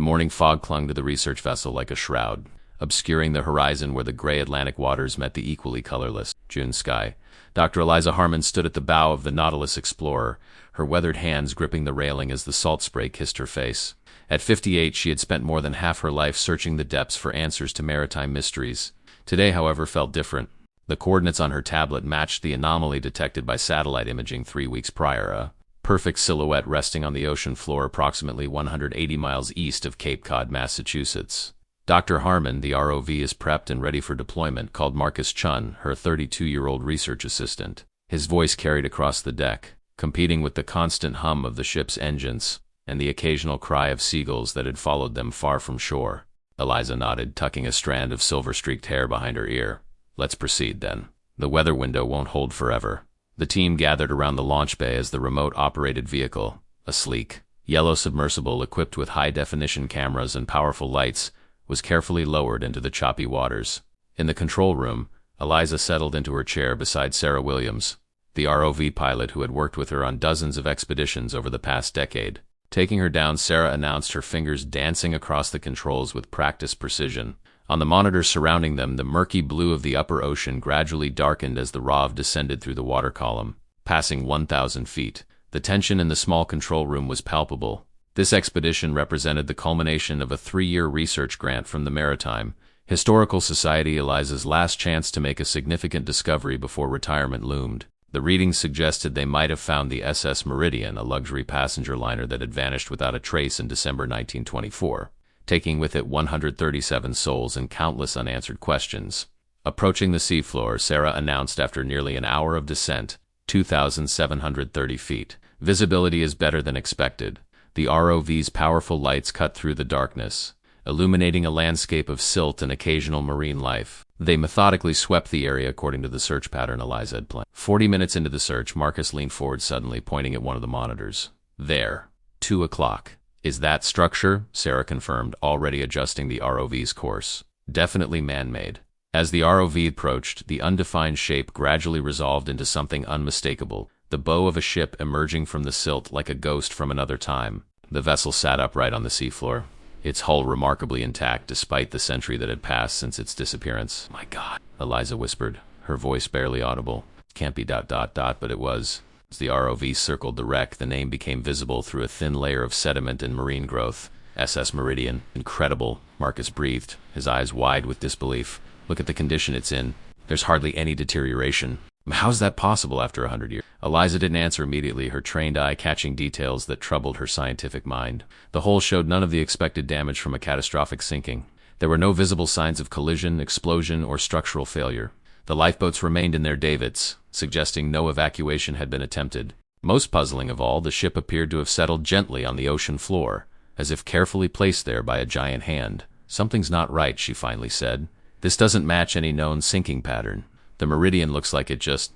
The morning fog clung to the research vessel like a shroud, obscuring the horizon where the gray Atlantic waters met the equally colorless June sky. Dr. Eliza Harmon stood at the bow of the Nautilus Explorer, her weathered hands gripping the railing as the salt spray kissed her face. At 58, she had spent more than half her life searching the depths for answers to maritime mysteries. Today, however, felt different. The coordinates on her tablet matched the anomaly detected by satellite imaging 3 weeks prior, a perfect silhouette resting on the ocean floor approximately 180 miles east of Cape Cod, Massachusetts. Dr. Harmon, the ROV is prepped and ready for deployment, called Marcus Chun, her 32-year-old research assistant. His voice carried across the deck, competing with the constant hum of the ship's engines and the occasional cry of seagulls that had followed them far from shore. Eliza nodded, tucking a strand of silver-streaked hair behind her ear. Let's proceed, then. The weather window won't hold forever. The team gathered around the launch bay as the remote-operated vehicle, a sleek, yellow submersible equipped with high-definition cameras and powerful lights, was carefully lowered into the choppy waters. In the control room, Eliza settled into her chair beside Sarah Williams, the ROV pilot who had worked with her on dozens of expeditions over the past decade. Taking her down, Sarah announced, her fingers dancing across the controls with practiced precision. On the monitors surrounding them, the murky blue of the upper ocean gradually darkened as the ROV descended through the water column, passing 1,000 feet. The tension in the small control room was palpable. This expedition represented the culmination of a 3-year research grant from the Maritime Historical Society, Eliza's last chance to make a significant discovery before retirement loomed. The readings suggested they might have found the SS Meridian, a luxury passenger liner that had vanished without a trace in December 1924, taking with it 137 souls and countless unanswered questions. Approaching the seafloor, Sarah announced after nearly an hour of descent, 2,730 feet. Visibility is better than expected. The ROV's powerful lights cut through the darkness, illuminating a landscape of silt and occasional marine life. They methodically swept the area according to the search pattern Eliza had planned. 40 minutes into the search, Marcus leaned forward suddenly, pointing at one of the monitors. There. 2 o'clock. Is that structure? Sarah confirmed, already adjusting the ROV's course. Definitely man-made. As the ROV approached, the undefined shape gradually resolved into something unmistakable, the bow of a ship emerging from the silt like a ghost from another time. The vessel sat upright on the seafloor, its hull remarkably intact despite the century that had passed since its disappearance. My God, Eliza whispered, her voice barely audible. Can't be ... but it was. As the ROV circled the wreck, the name became visible through a thin layer of sediment and marine growth. SS Meridian. Incredible, Marcus breathed, his eyes wide with disbelief. Look at the condition it's in. There's hardly any deterioration. How's that possible after 100 years? Eliza didn't answer immediately, her trained eye catching details that troubled her scientific mind. The hull showed none of the expected damage from a catastrophic sinking. There were no visible signs of collision, explosion, or structural failure. The lifeboats remained in their davits, suggesting no evacuation had been attempted. Most puzzling of all, the ship appeared to have settled gently on the ocean floor, as if carefully placed there by a giant hand. Something's not right, she finally said. This doesn't match any known sinking pattern. The Meridian looks like it just ...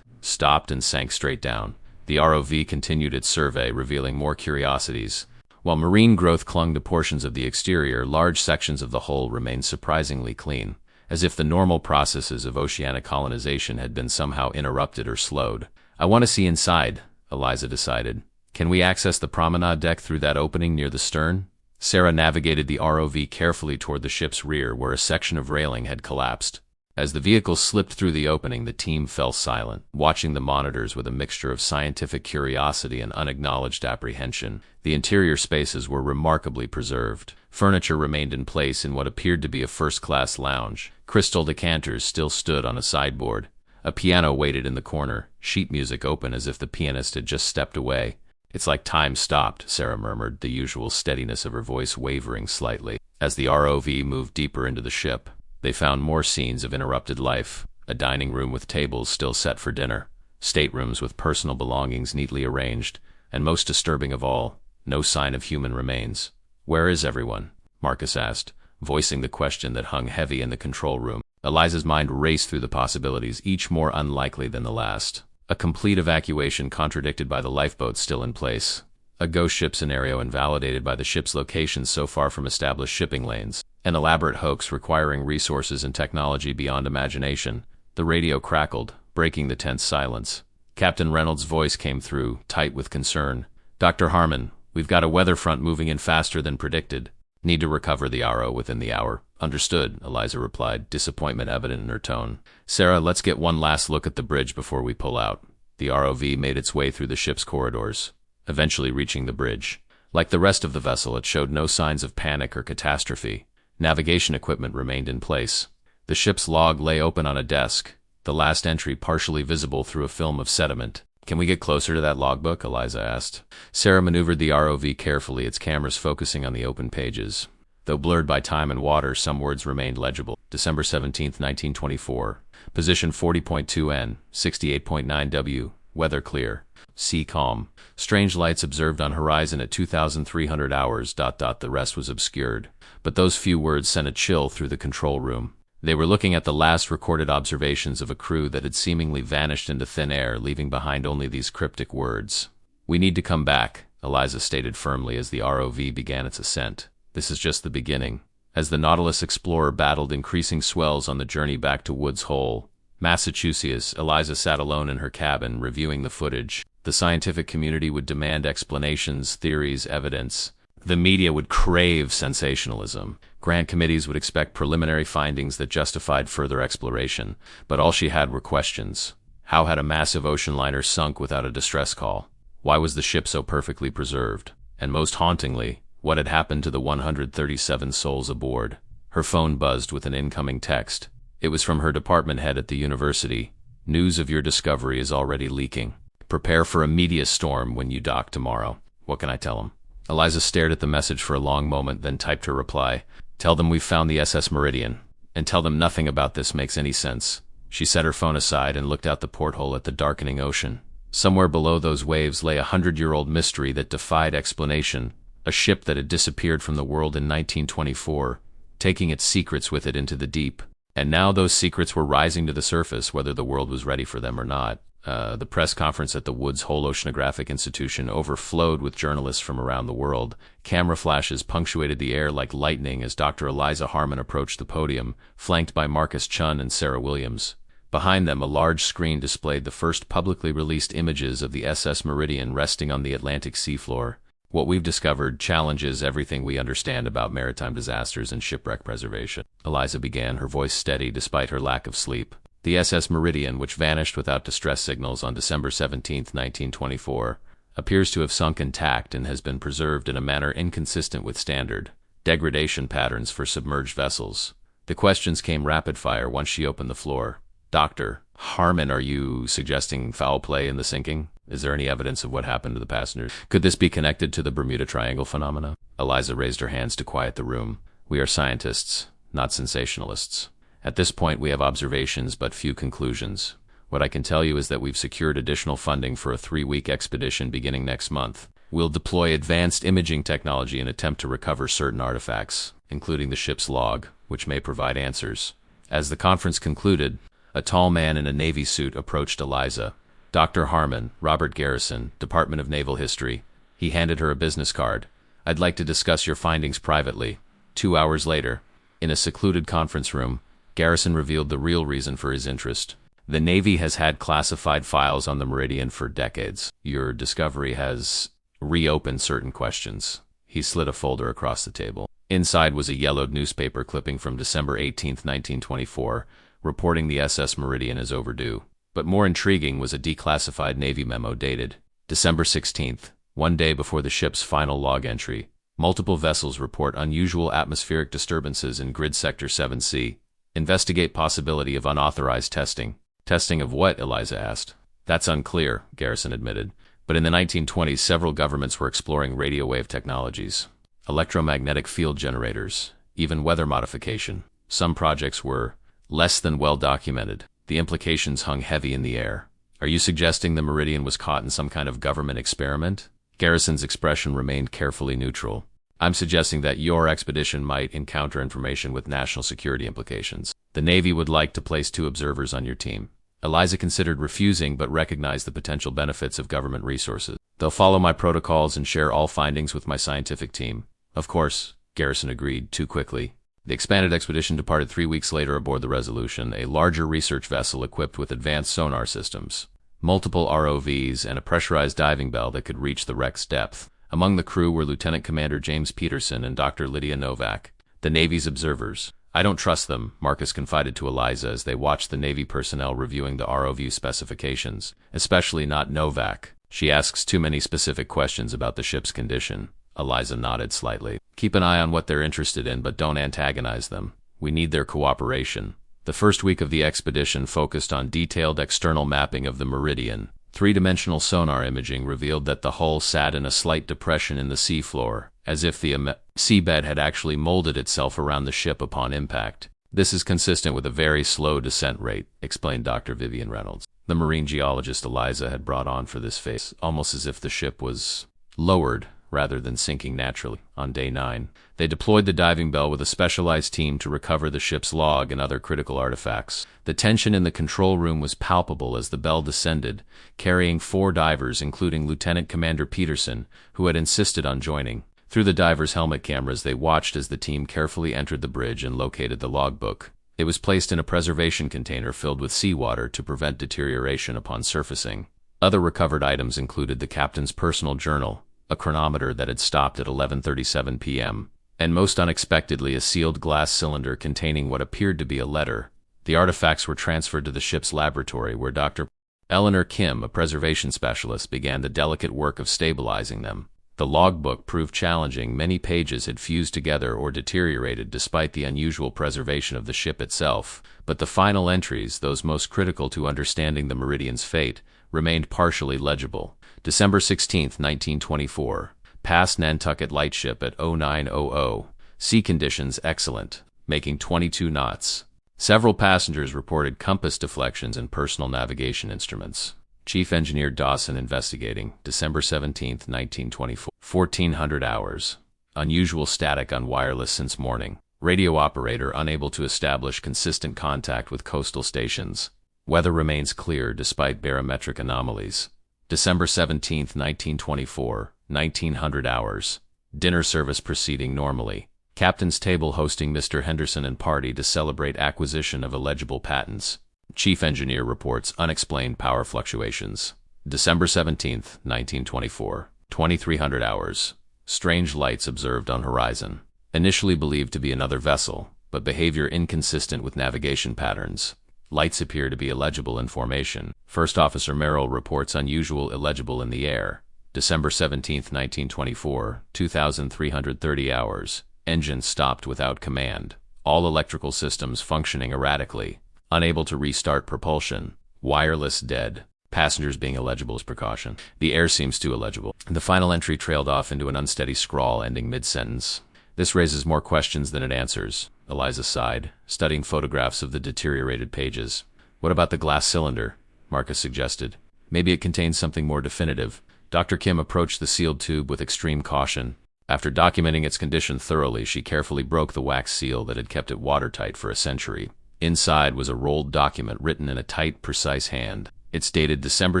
stopped and sank straight down. The ROV continued its survey, revealing more curiosities. While marine growth clung to portions of the exterior, large sections of the hull remained surprisingly clean, as if the normal processes of oceanic colonization had been somehow interrupted or slowed. I want to see inside, Eliza decided. Can we access the promenade deck through that opening near the stern? Sarah navigated the ROV carefully toward the ship's rear, where a section of railing had collapsed. As the vehicle slipped through the opening, the team fell silent, watching the monitors with a mixture of scientific curiosity and unacknowledged apprehension. The interior spaces were remarkably preserved. Furniture remained in place in what appeared to be a first-class lounge. Crystal decanters still stood on a sideboard. A piano waited in the corner, sheet music open as if the pianist had just stepped away. It's like time stopped, Sarah murmured, the usual steadiness of her voice wavering slightly. As the ROV moved deeper into the ship, they found more scenes of interrupted life. A dining room with tables still set for dinner, staterooms with personal belongings neatly arranged, and most disturbing of all, no sign of human remains. Where is everyone? Marcus asked, voicing the question that hung heavy in the control room. Eliza's mind raced through the possibilities, each more unlikely than the last. A complete evacuation contradicted by the lifeboats still in place. A ghost ship scenario invalidated by the ship's location so far from established shipping lanes. An elaborate hoax requiring resources and technology beyond imagination. The radio crackled, breaking the tense silence. Captain Reynolds' voice came through, tight with concern. Dr. Harmon, We've got a weather front moving in faster than predicted. Need to recover the RO within the hour. Understood, Eliza replied, disappointment evident in her tone. Sarah, let's get one last look at the bridge before we pull out. The ROV made its way through the ship's corridors, eventually reaching the bridge. Like the rest of the vessel, it showed no signs of panic or catastrophe. Navigation equipment remained in place. The ship's log lay open on a desk, the last entry partially visible through a film of sediment. Can we get closer to that logbook? Eliza asked. Sarah maneuvered the ROV carefully, its cameras focusing on the open pages. Though blurred by time and water, some words remained legible. December 17, 1924. Position 40.2 N, 68.9 W. Weather clear. Sea calm. Strange lights observed on horizon at 2,300 hours. The rest was obscured. But those few words sent a chill through the control room. They were looking at the last recorded observations of a crew that had seemingly vanished into thin air, leaving behind only these cryptic words. We need to come back, Eliza stated firmly as the ROV began its ascent. This is just the beginning. As the Nautilus Explorer battled increasing swells on the journey back to Woods Hole, Massachusetts, Eliza sat alone in her cabin, reviewing the footage. The scientific community would demand explanations, theories, evidence. The media would crave sensationalism. Grant committees would expect preliminary findings that justified further exploration. But all she had were questions. How had a massive ocean liner sunk without a distress call? Why was the ship so perfectly preserved? And most hauntingly, what had happened to the 137 souls aboard? Her phone buzzed with an incoming text. It was from her department head at the university. News of your discovery is already leaking. Prepare for a media storm when you dock tomorrow. What can I tell him? Eliza stared at the message for a long moment, then typed her reply. Tell them we've found the SS Meridian. And tell them nothing about this makes any sense. She set her phone aside and looked out the porthole at the darkening ocean. Somewhere below those waves lay a 100-year-old mystery that defied explanation. A ship that had disappeared from the world in 1924, taking its secrets with it into the deep. And now those secrets were rising to the surface, whether the world was ready for them or not. The press conference at the Woods Hole Oceanographic Institution overflowed with journalists from around the world. Camera flashes punctuated the air like lightning as Dr. Eliza Harmon approached the podium, flanked by Marcus Chun and Sarah Williams. Behind them, a large screen displayed the first publicly released images of the SS Meridian resting on the Atlantic seafloor. What we've discovered challenges everything we understand about maritime disasters and shipwreck preservation. Eliza began, her voice steady despite her lack of sleep. The SS Meridian, which vanished without distress signals on December 17, 1924, appears to have sunk intact and has been preserved in a manner inconsistent with standard degradation patterns for submerged vessels. The questions came rapid-fire once she opened the floor. Dr. Harmon, are you suggesting foul play in the sinking? Is there any evidence of what happened to the passengers? Could this be connected to the Bermuda Triangle phenomena? Eliza raised her hands to quiet the room. We are scientists, not sensationalists. At this point, we have observations but few conclusions. What I can tell you is that we've secured additional funding for a 3-week expedition beginning next month. We'll deploy advanced imaging technology and attempt to recover certain artifacts, including the ship's log, which may provide answers. As the conference concluded, a tall man in a Navy suit approached Eliza. Dr. Harmon, Robert Garrison, Department of Naval History. He handed her a business card. I'd like to discuss your findings privately. 2 hours later, in a secluded conference room, Garrison revealed the real reason for his interest. The Navy has had classified files on the Meridian for decades. Your discovery has reopened certain questions. He slid a folder across the table. Inside was a yellowed newspaper clipping from December 18, 1924, reporting the SS Meridian as overdue. But more intriguing was a declassified Navy memo dated December 16th, one day before the ship's final log entry. Multiple vessels report unusual atmospheric disturbances in Grid Sector 7C. Investigate possibility of unauthorized testing. Testing of what? Eliza asked. That's unclear, Garrison admitted. But in the 1920s, several governments were exploring radio wave technologies, electromagnetic field generators, even weather modification. Some projects were less than well documented. The implications hung heavy in the air. Are you suggesting the Meridian was caught in some kind of government experiment? Garrison's expression remained carefully neutral. I'm suggesting that your expedition might encounter information with national security implications. The Navy would like to place 2 observers on your team. Eliza considered refusing but recognized the potential benefits of government resources. They'll follow my protocols and share all findings with my scientific team. Of course, Garrison agreed, too quickly. The expanded expedition departed 3 weeks later aboard the Resolution, a larger research vessel equipped with advanced sonar systems, multiple ROVs, and a pressurized diving bell that could reach the wreck's depth. Among the crew were Lieutenant Commander James Peterson and Dr. Lydia Novak, the Navy's observers. "I don't trust them," Marcus confided to Eliza as they watched the Navy personnel reviewing the ROV specifications, "especially not Novak. She asks too many specific questions about the ship's condition." Eliza nodded slightly. "Keep an eye on what they're interested in, but don't antagonize them. We need their cooperation." The first week of the expedition focused on detailed external mapping of the meridian. Three-dimensional sonar imaging revealed that the hull sat in a slight depression in the seafloor, as if the seabed had actually molded itself around the ship upon impact. "This is consistent with a very slow descent rate," explained Dr. Vivian Reynolds, the marine geologist Eliza had brought on for this phase, almost as if the ship was lowered rather than sinking naturally. On day 9, they deployed the diving bell with a specialized team to recover the ship's log and other critical artifacts. The tension in the control room was palpable as the bell descended, carrying 4 divers, including Lieutenant Commander Peterson, who had insisted on joining. Through the divers' helmet cameras, they watched as the team carefully entered the bridge and located the logbook. It was placed in a preservation container filled with seawater to prevent deterioration upon surfacing. Other recovered items included the captain's personal journal, a chronometer that had stopped at 11:37 p.m., and most unexpectedly a sealed glass cylinder containing what appeared to be a letter. The artifacts were transferred to the ship's laboratory, where Dr. Eleanor Kim, a preservation specialist, began the delicate work of stabilizing them. The logbook proved challenging. Many pages had fused together or deteriorated despite the unusual preservation of the ship itself, but the final entries, those most critical to understanding the Meridian's fate, remained partially legible. December 16, 1924. Past Nantucket Lightship at 0900. Sea conditions excellent, making 22 knots. Several passengers reported compass deflections and personal navigation instruments. Chief Engineer Dawson investigating. December 17, 1924. 1400 hours. Unusual static on wireless since morning. Radio operator unable to establish consistent contact with coastal stations. Weather remains clear despite barometric anomalies. December 17, 1924. 1900 hours. Dinner service proceeding normally. Captain's table hosting Mr. Henderson and party to celebrate acquisition of illegible patents. Chief engineer reports unexplained power fluctuations. December 17, 1924. 2300 hours. Strange lights observed on horizon. Initially believed to be another vessel, but behavior inconsistent with navigation patterns. Lights appear to be illegible in formation. First Officer Merrill reports unusual illegible in the air. December 17, 1924, 2330 hours. Engine stopped without command. All electrical systems functioning erratically. Unable to restart propulsion. Wireless dead. Passengers being illegible as precaution. The air seems too illegible. The final entry trailed off into an unsteady scrawl ending mid-sentence. "This raises more questions than it answers," Eliza sighed, studying photographs of the deteriorated pages. "What about the glass cylinder?" Marcus suggested. "Maybe it contains something more definitive." Dr. Kim approached the sealed tube with extreme caution. After documenting its condition thoroughly, she carefully broke the wax seal that had kept it watertight for a century. Inside was a rolled document written in a tight, precise hand. "It's dated December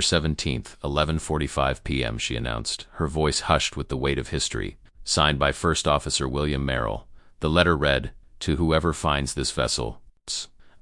17th, 11:45 p.m., she announced, her voice hushed with the weight of history. Signed by First Officer William Merrill. The letter read, "To whoever finds this vessel.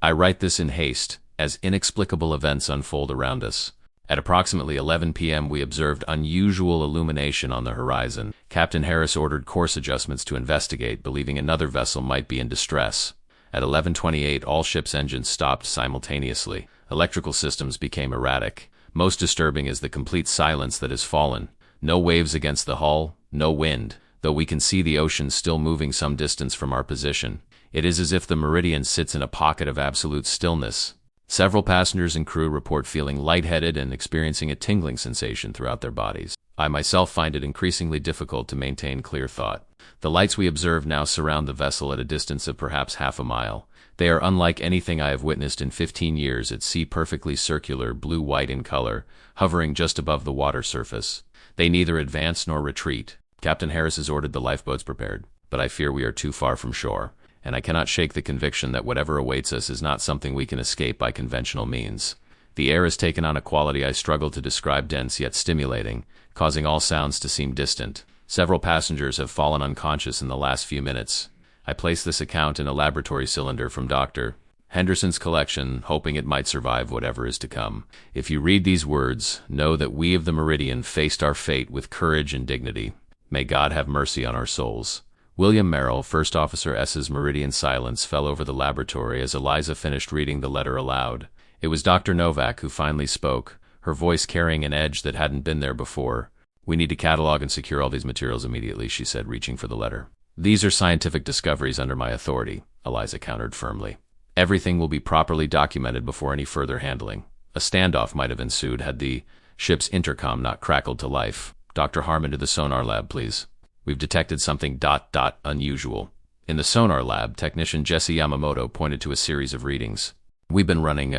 I write this in haste, as inexplicable events unfold around us. At approximately 11 p.m. we observed unusual illumination on the horizon. Captain Harris ordered course adjustments to investigate, believing another vessel might be in distress. At 11:28 all ship's engines stopped simultaneously. Electrical systems became erratic. Most disturbing is the complete silence that has fallen. No waves against the hull, no wind, though we can see the ocean still moving some distance from our position. It is as if the Meridian sits in a pocket of absolute stillness. Several passengers and crew report feeling lightheaded and experiencing a tingling sensation throughout their bodies. I myself find it increasingly difficult to maintain clear thought. The lights we observe now surround the vessel at a distance of perhaps half a mile. They are unlike anything I have witnessed in 15 years at sea, perfectly circular, blue-white in color, hovering just above the water surface. They neither advance nor retreat. Captain Harris has ordered the lifeboats prepared, but I fear we are too far from shore, and I cannot shake the conviction that whatever awaits us is not something we can escape by conventional means. The air has taken on a quality I struggle to describe, dense yet stimulating, causing all sounds to seem distant. Several passengers have fallen unconscious in the last few minutes. I place this account in a laboratory cylinder from Dr. Henderson's collection, hoping it might survive whatever is to come. If you read these words, know that we of the Meridian faced our fate with courage and dignity. May God have mercy on our souls. William Merrill, First Officer S's meridian silence fell over the laboratory as Eliza finished reading the letter aloud. It was Dr. Novak who finally spoke, her voice carrying an edge that hadn't been there before. We need to catalog and secure all these materials immediately, she said, reaching for the letter. These are scientific discoveries under my authority, Eliza countered firmly. Everything will be properly documented before any further handling. A standoff might have ensued had the ship's intercom not crackled to life. Dr. Harmon, to the sonar lab, please. We've detected something ... unusual. In the sonar lab, technician Jesse Yamamoto pointed to a series of readings. We've been running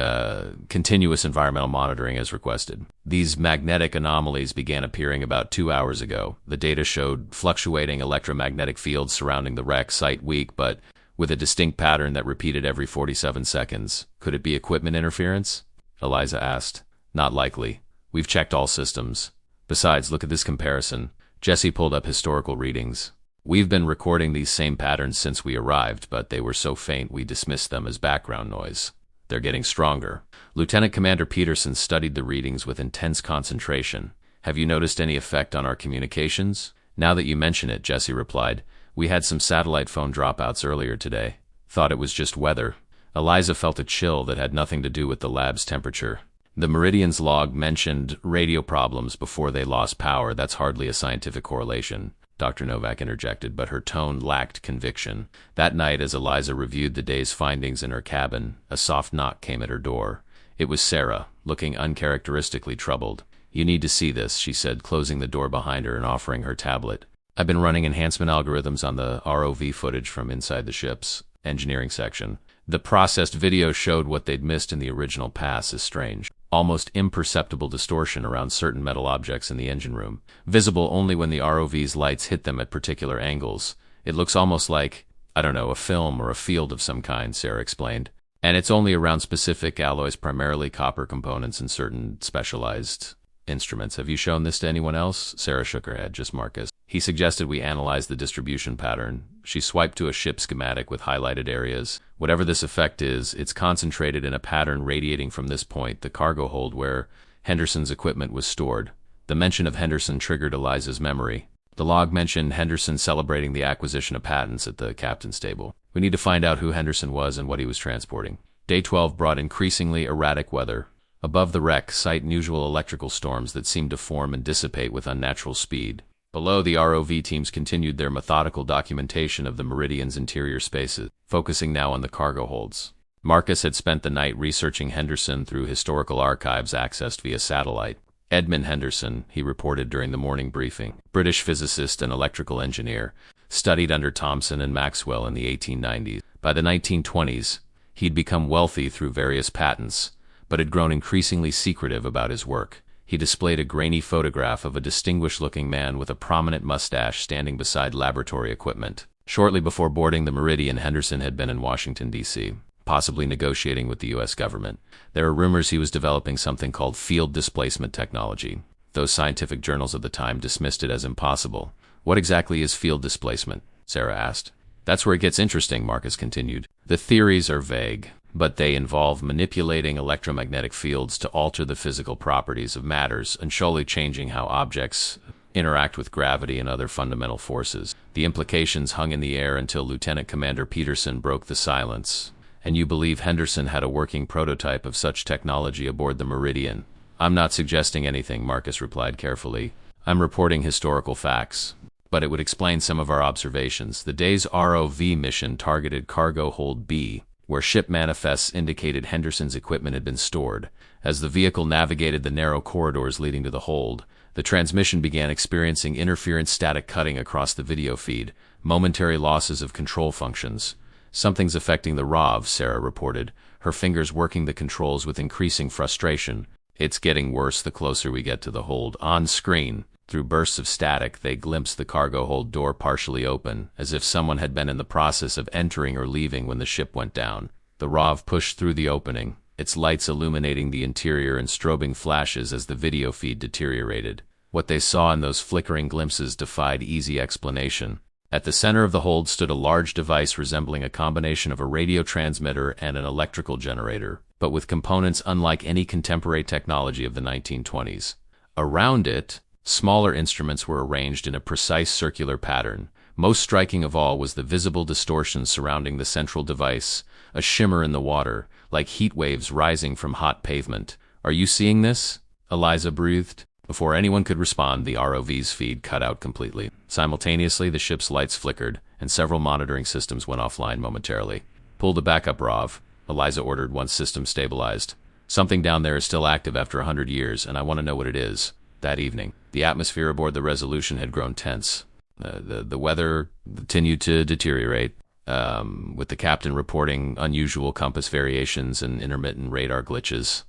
continuous environmental monitoring as requested. These magnetic anomalies began appearing about 2 hours ago. The data showed fluctuating electromagnetic fields surrounding the wreck site week, but with a distinct pattern that repeated every 47 seconds. Could it be equipment interference? Eliza asked. Not likely. We've checked all systems. Besides, look at this comparison. Jesse pulled up historical readings. We've been recording these same patterns since we arrived, but they were so faint we dismissed them as background noise. They're getting stronger. Lieutenant Commander Peterson studied the readings with intense concentration. Have you noticed any effect on our communications? Now that you mention it, Jesse replied. We had some satellite phone dropouts earlier today. Thought it was just weather. Eliza felt a chill that had nothing to do with the lab's temperature. The Meridian's log mentioned radio problems before they lost power. That's hardly a scientific correlation, Dr. Novak interjected, but her tone lacked conviction. That night, as Eliza reviewed the day's findings in her cabin, a soft knock came at her door. It was Sarah, looking uncharacteristically troubled. You need to see this, she said, closing the door behind her and offering her tablet. I've been running enhancement algorithms on the ROV footage from inside the ship's engineering section. The processed video showed what they'd missed in the original pass as strange. Almost imperceptible distortion around certain metal objects in the engine room, visible only when the ROV's lights hit them at particular angles. It looks almost like, a film or a field of some kind, Sarah explained. And it's only around specific alloys, primarily copper components and certain specialized instruments. Have you shown this to anyone else? Sarah shook her head, just Marcus. He suggested we analyze the distribution pattern. She swiped to a ship schematic with highlighted areas. Whatever this effect is, it's concentrated in a pattern radiating from this point, the cargo hold where Henderson's equipment was stored. The mention of Henderson triggered Eliza's memory. The log mentioned Henderson celebrating the acquisition of patents at the captain's table. We need to find out who Henderson was and what he was transporting. Day 12 brought increasingly erratic weather. Above the wreck, sight unusual electrical storms that seemed to form and dissipate with unnatural speed. Below, the ROV teams continued their methodical documentation of the Meridian's interior spaces, focusing now on the cargo holds. Marcus had spent the night researching Henderson through historical archives accessed via satellite. Edmund Henderson, he reported during the morning briefing, British physicist and electrical engineer, studied under Thomson and Maxwell in the 1890s. By the 1920s, he'd become wealthy through various patents, but had grown increasingly secretive about his work. He displayed a grainy photograph of a distinguished-looking man with a prominent mustache standing beside laboratory equipment. Shortly before boarding the Meridian, Henderson had been in Washington, D.C., possibly negotiating with the U.S. government. There are rumors he was developing something called field displacement technology. Those scientific journals of the time dismissed it as impossible. What exactly is field displacement? Sarah asked. That's where it gets interesting, Marcus continued. The theories are vague, but they involve manipulating electromagnetic fields to alter the physical properties of matters and surely changing how objects interact with gravity and other fundamental forces. The implications hung in the air until Lieutenant Commander Peterson broke the silence. And you believe Henderson had a working prototype of such technology aboard the Meridian? I'm not suggesting anything, Marcus replied carefully. I'm reporting historical facts. But it would explain some of our observations. The day's ROV mission targeted cargo hold B, where ship manifests indicated Henderson's equipment had been stored. As the vehicle navigated the narrow corridors leading to the hold, the transmission began experiencing interference static cutting across the video feed, momentary losses of control functions. Something's affecting the ROV, Sarah reported, her fingers working the controls with increasing frustration. It's getting worse the closer we get to the hold. On screen, through bursts of static, they glimpsed the cargo hold door partially open, as if someone had been in the process of entering or leaving when the ship went down. The ROV pushed through the opening, its lights illuminating the interior and strobing flashes as the video feed deteriorated. What they saw in those flickering glimpses defied easy explanation. At the center of the hold stood a large device resembling a combination of a radio transmitter and an electrical generator, but with components unlike any contemporary technology of the 1920s. Around it, Smaller instruments were arranged in a precise circular pattern. Most striking of all was the visible distortion surrounding the central device, a shimmer in the water, like heat waves rising from hot pavement. "Are you seeing this?" Eliza breathed. Before anyone could respond, the ROV's feed cut out completely. Simultaneously, the ship's lights flickered, and several monitoring systems went offline momentarily. "Pull the backup ROV," Eliza ordered once systems stabilized. "Something down there is still active after 100 years, and I want to know what it is." That evening, the atmosphere aboard the Resolution had grown tense. The weather continued to deteriorate, with the captain reporting unusual compass variations and intermittent radar glitches.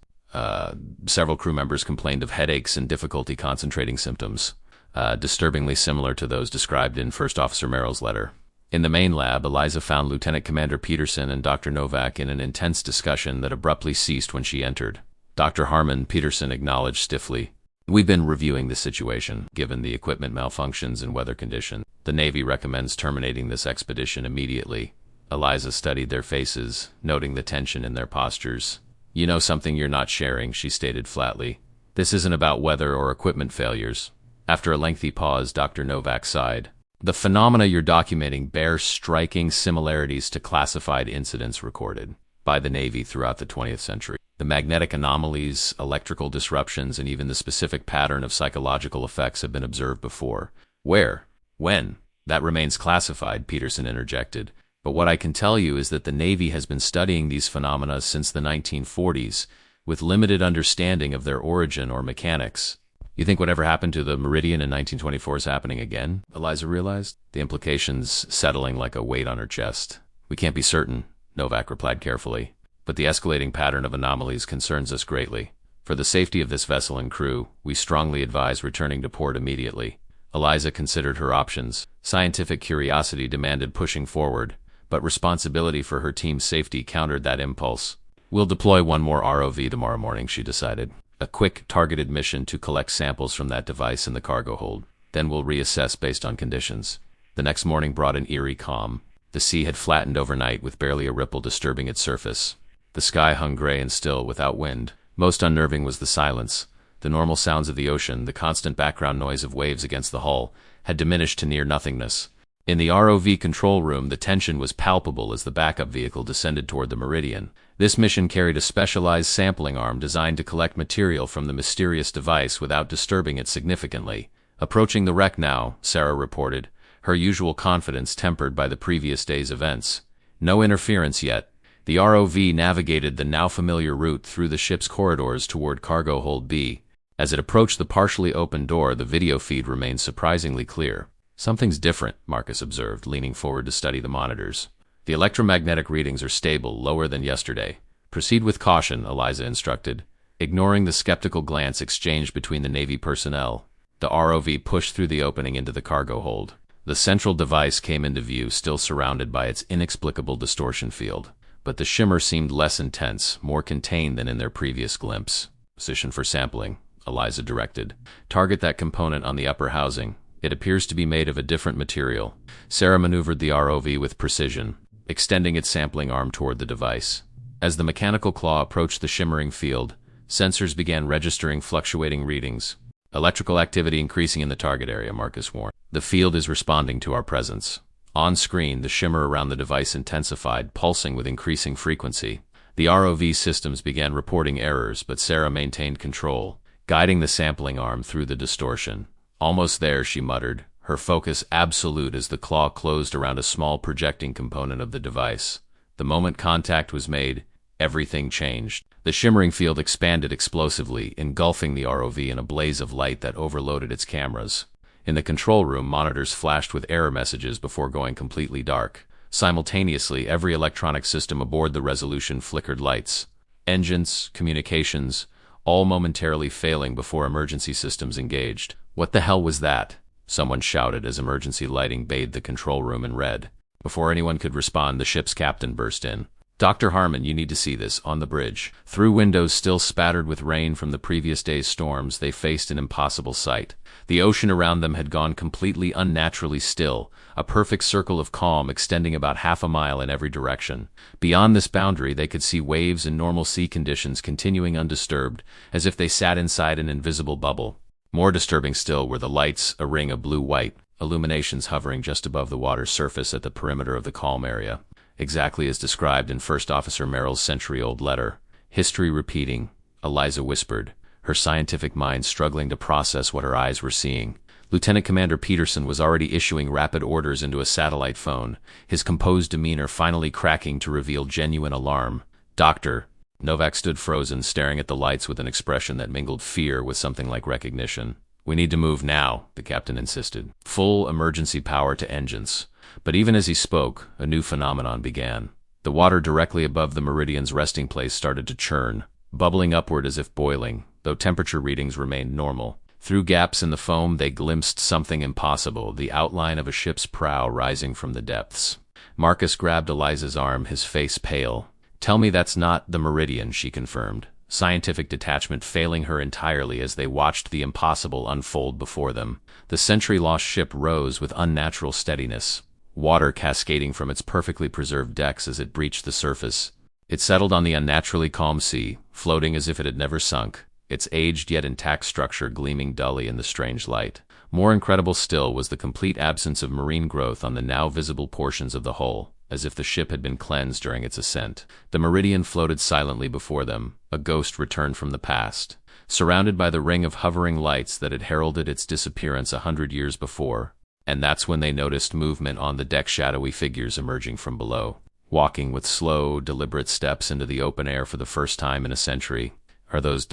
Several crew members complained of headaches and difficulty concentrating symptoms, disturbingly similar to those described in First Officer Merrill's letter. In the main lab, Eliza found Lieutenant Commander Peterson and Dr. Novak in an intense discussion that abruptly ceased when she entered. Dr. Harmon, Peterson acknowledged stiffly. "We've been reviewing the situation. Given the equipment malfunctions and weather conditions, the Navy recommends terminating this expedition immediately." Eliza studied their faces, noting the tension in their postures. "You know something you're not sharing," she stated flatly. "This isn't about weather or equipment failures." After a lengthy pause, Dr. Novak sighed. "The phenomena you're documenting bear striking similarities to classified incidents recorded by the Navy throughout the 20th century. The magnetic anomalies, electrical disruptions, and even the specific pattern of psychological effects have been observed before." "Where? When?" "That remains classified," Peterson interjected. "But what I can tell you is that the Navy has been studying these phenomena since the 1940s, with limited understanding of their origin or mechanics." "You think whatever happened to the Meridian in 1924 is happening again?" Eliza realized, the implications settling like a weight on her chest. "We can't be certain," Novak replied carefully, "but the escalating pattern of anomalies concerns us greatly. For the safety of this vessel and crew, we strongly advise returning to port immediately." Eliza considered her options. Scientific curiosity demanded pushing forward, but responsibility for her team's safety countered that impulse. "We'll deploy one more ROV tomorrow morning," she decided. "A quick, targeted mission to collect samples from that device in the cargo hold. Then we'll reassess based on conditions." The next morning brought an eerie calm. The sea had flattened overnight with barely a ripple disturbing its surface. The sky hung gray and still, without wind. Most unnerving was the silence. The normal sounds of the ocean, the constant background noise of waves against the hull, had diminished to near nothingness. In the ROV control room, the tension was palpable as the backup vehicle descended toward the Meridian. This mission carried a specialized sampling arm designed to collect material from the mysterious device without disturbing it significantly. "Approaching the wreck now," Sarah reported, her usual confidence tempered by the previous day's events. "No interference yet." The ROV navigated the now familiar route through the ship's corridors toward cargo hold B. As it approached the partially open door, the video feed remained surprisingly clear. "Something's different," Marcus observed, leaning forward to study the monitors. "The electromagnetic readings are stable, lower than yesterday." "Proceed with caution," Eliza instructed. Ignoring the skeptical glance exchanged between the Navy personnel, the ROV pushed through the opening into the cargo hold. The central device came into view, still surrounded by its inexplicable distortion field. But the shimmer seemed less intense, more contained than in their previous glimpse. "Position for sampling," Eliza directed. "Target that component on the upper housing. It appears to be made of a different material." Sarah maneuvered the ROV with precision, extending its sampling arm toward the device. As the mechanical claw approached the shimmering field, sensors began registering fluctuating readings. "Electrical activity increasing in the target area," Marcus warned. "The field is responding to our presence." On screen, the shimmer around the device intensified, pulsing with increasing frequency. The ROV systems began reporting errors, but Sarah maintained control, guiding the sampling arm through the distortion. "Almost there," she muttered, her focus absolute as the claw closed around a small projecting component of the device. The moment contact was made, everything changed. The shimmering field expanded explosively, engulfing the ROV in a blaze of light that overloaded its cameras. In the control room, monitors flashed with error messages before going completely dark. Simultaneously, every electronic system aboard the Resolution flickered lights. Engines, communications, all momentarily failing before emergency systems engaged. "What the hell was that?" someone shouted as emergency lighting bathed the control room in red. Before anyone could respond, the ship's captain burst in. "Dr. Harmon, you need to see this, on the bridge." Through windows still spattered with rain from the previous day's storms, they faced an impossible sight. The ocean around them had gone completely unnaturally still, a perfect circle of calm extending about half a mile in every direction. Beyond this boundary, they could see waves and normal sea conditions continuing undisturbed, as if they sat inside an invisible bubble. More disturbing still were the lights, a ring of blue-white illuminations hovering just above the water's surface at the perimeter of the calm area, exactly as described in First Officer Merrill's century-old letter. History repeating, Eliza whispered, her scientific mind struggling to process what her eyes were seeing. Lieutenant Commander Peterson was already issuing rapid orders into a satellite phone, his composed demeanor finally cracking to reveal genuine alarm. Doctor. Novak stood frozen, staring at the lights with an expression that mingled fear with something like recognition. We need to move now, the captain insisted. Full emergency power to engines. But even as he spoke, a new phenomenon began. The water directly above the Meridian's resting place started to churn, bubbling upward as if boiling, though temperature readings remained normal. Through gaps in the foam, they glimpsed something impossible, the outline of a ship's prow rising from the depths. Marcus grabbed Eliza's arm, his face pale. Tell me that's not the Meridian, she confirmed, scientific detachment failing her entirely as they watched the impossible unfold before them. The century-lost ship rose with unnatural steadiness, water cascading from its perfectly preserved decks as it breached the surface. It settled on the unnaturally calm sea, floating as if it had never sunk, its aged yet intact structure gleaming dully in the strange light. More incredible still was the complete absence of marine growth on the now visible portions of the hull, as if the ship had been cleansed during its ascent. The Meridian floated silently before them, a ghost returned from the past, surrounded by the ring of hovering lights that had heralded its disappearance 100 years before. And that's when they noticed movement on the deck, shadowy figures emerging from below, walking with slow, deliberate steps into the open air for the first time in a century. Are those ...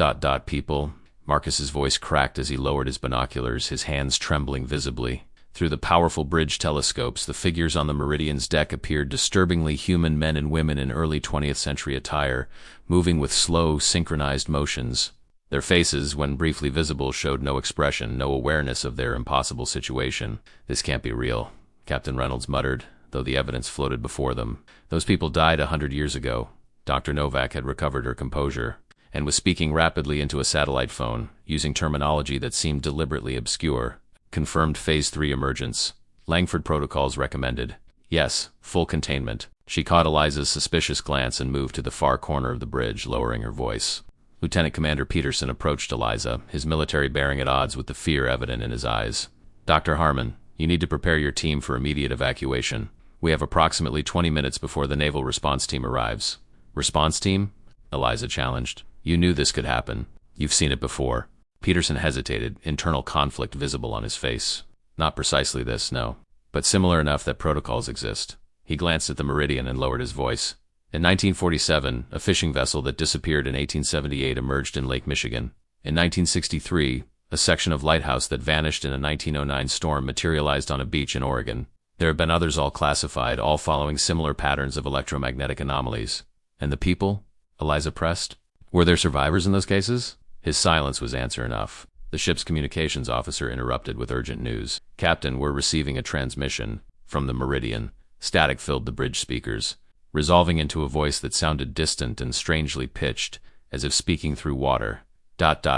people? Marcus's voice cracked as he lowered his binoculars, his hands trembling visibly. Through the powerful bridge telescopes, the figures on the Meridian's deck appeared disturbingly human, men and women in early 20th century attire, moving with slow, synchronized motions. Their faces, when briefly visible, showed no expression, no awareness of their impossible situation. This can't be real, Captain Reynolds muttered, though the evidence floated before them. Those people died 100 years ago. Dr. Novak had recovered her composure, and was speaking rapidly into a satellite phone, using terminology that seemed deliberately obscure. Confirmed Phase 3 emergence. Langford protocols recommended. Yes, full containment. She caught Eliza's suspicious glance and moved to the far corner of the bridge, lowering her voice. Lieutenant Commander Peterson approached Eliza, his military bearing at odds with the fear evident in his eyes. Dr. Harmon, you need to prepare your team for immediate evacuation. We have approximately 20 minutes before the naval response team arrives. Response team? Eliza challenged. You knew this could happen. You've seen it before. Peterson hesitated, internal conflict visible on his face. Not precisely this, no. But similar enough that protocols exist. He glanced at the Meridian and lowered his voice. In 1947, a fishing vessel that disappeared in 1878 emerged in Lake Michigan. In 1963, a section of lighthouse that vanished in a 1909 storm materialized on a beach in Oregon. There have been others, all classified, all following similar patterns of electromagnetic anomalies. And the people? Eliza pressed. Were there survivors in those cases? His silence was answer enough. The ship's communications officer interrupted with urgent news. Captain, we're receiving a transmission from the Meridian. Static filled the bridge speakers, resolving into a voice that sounded distant and strangely pitched, as if speaking through water. ...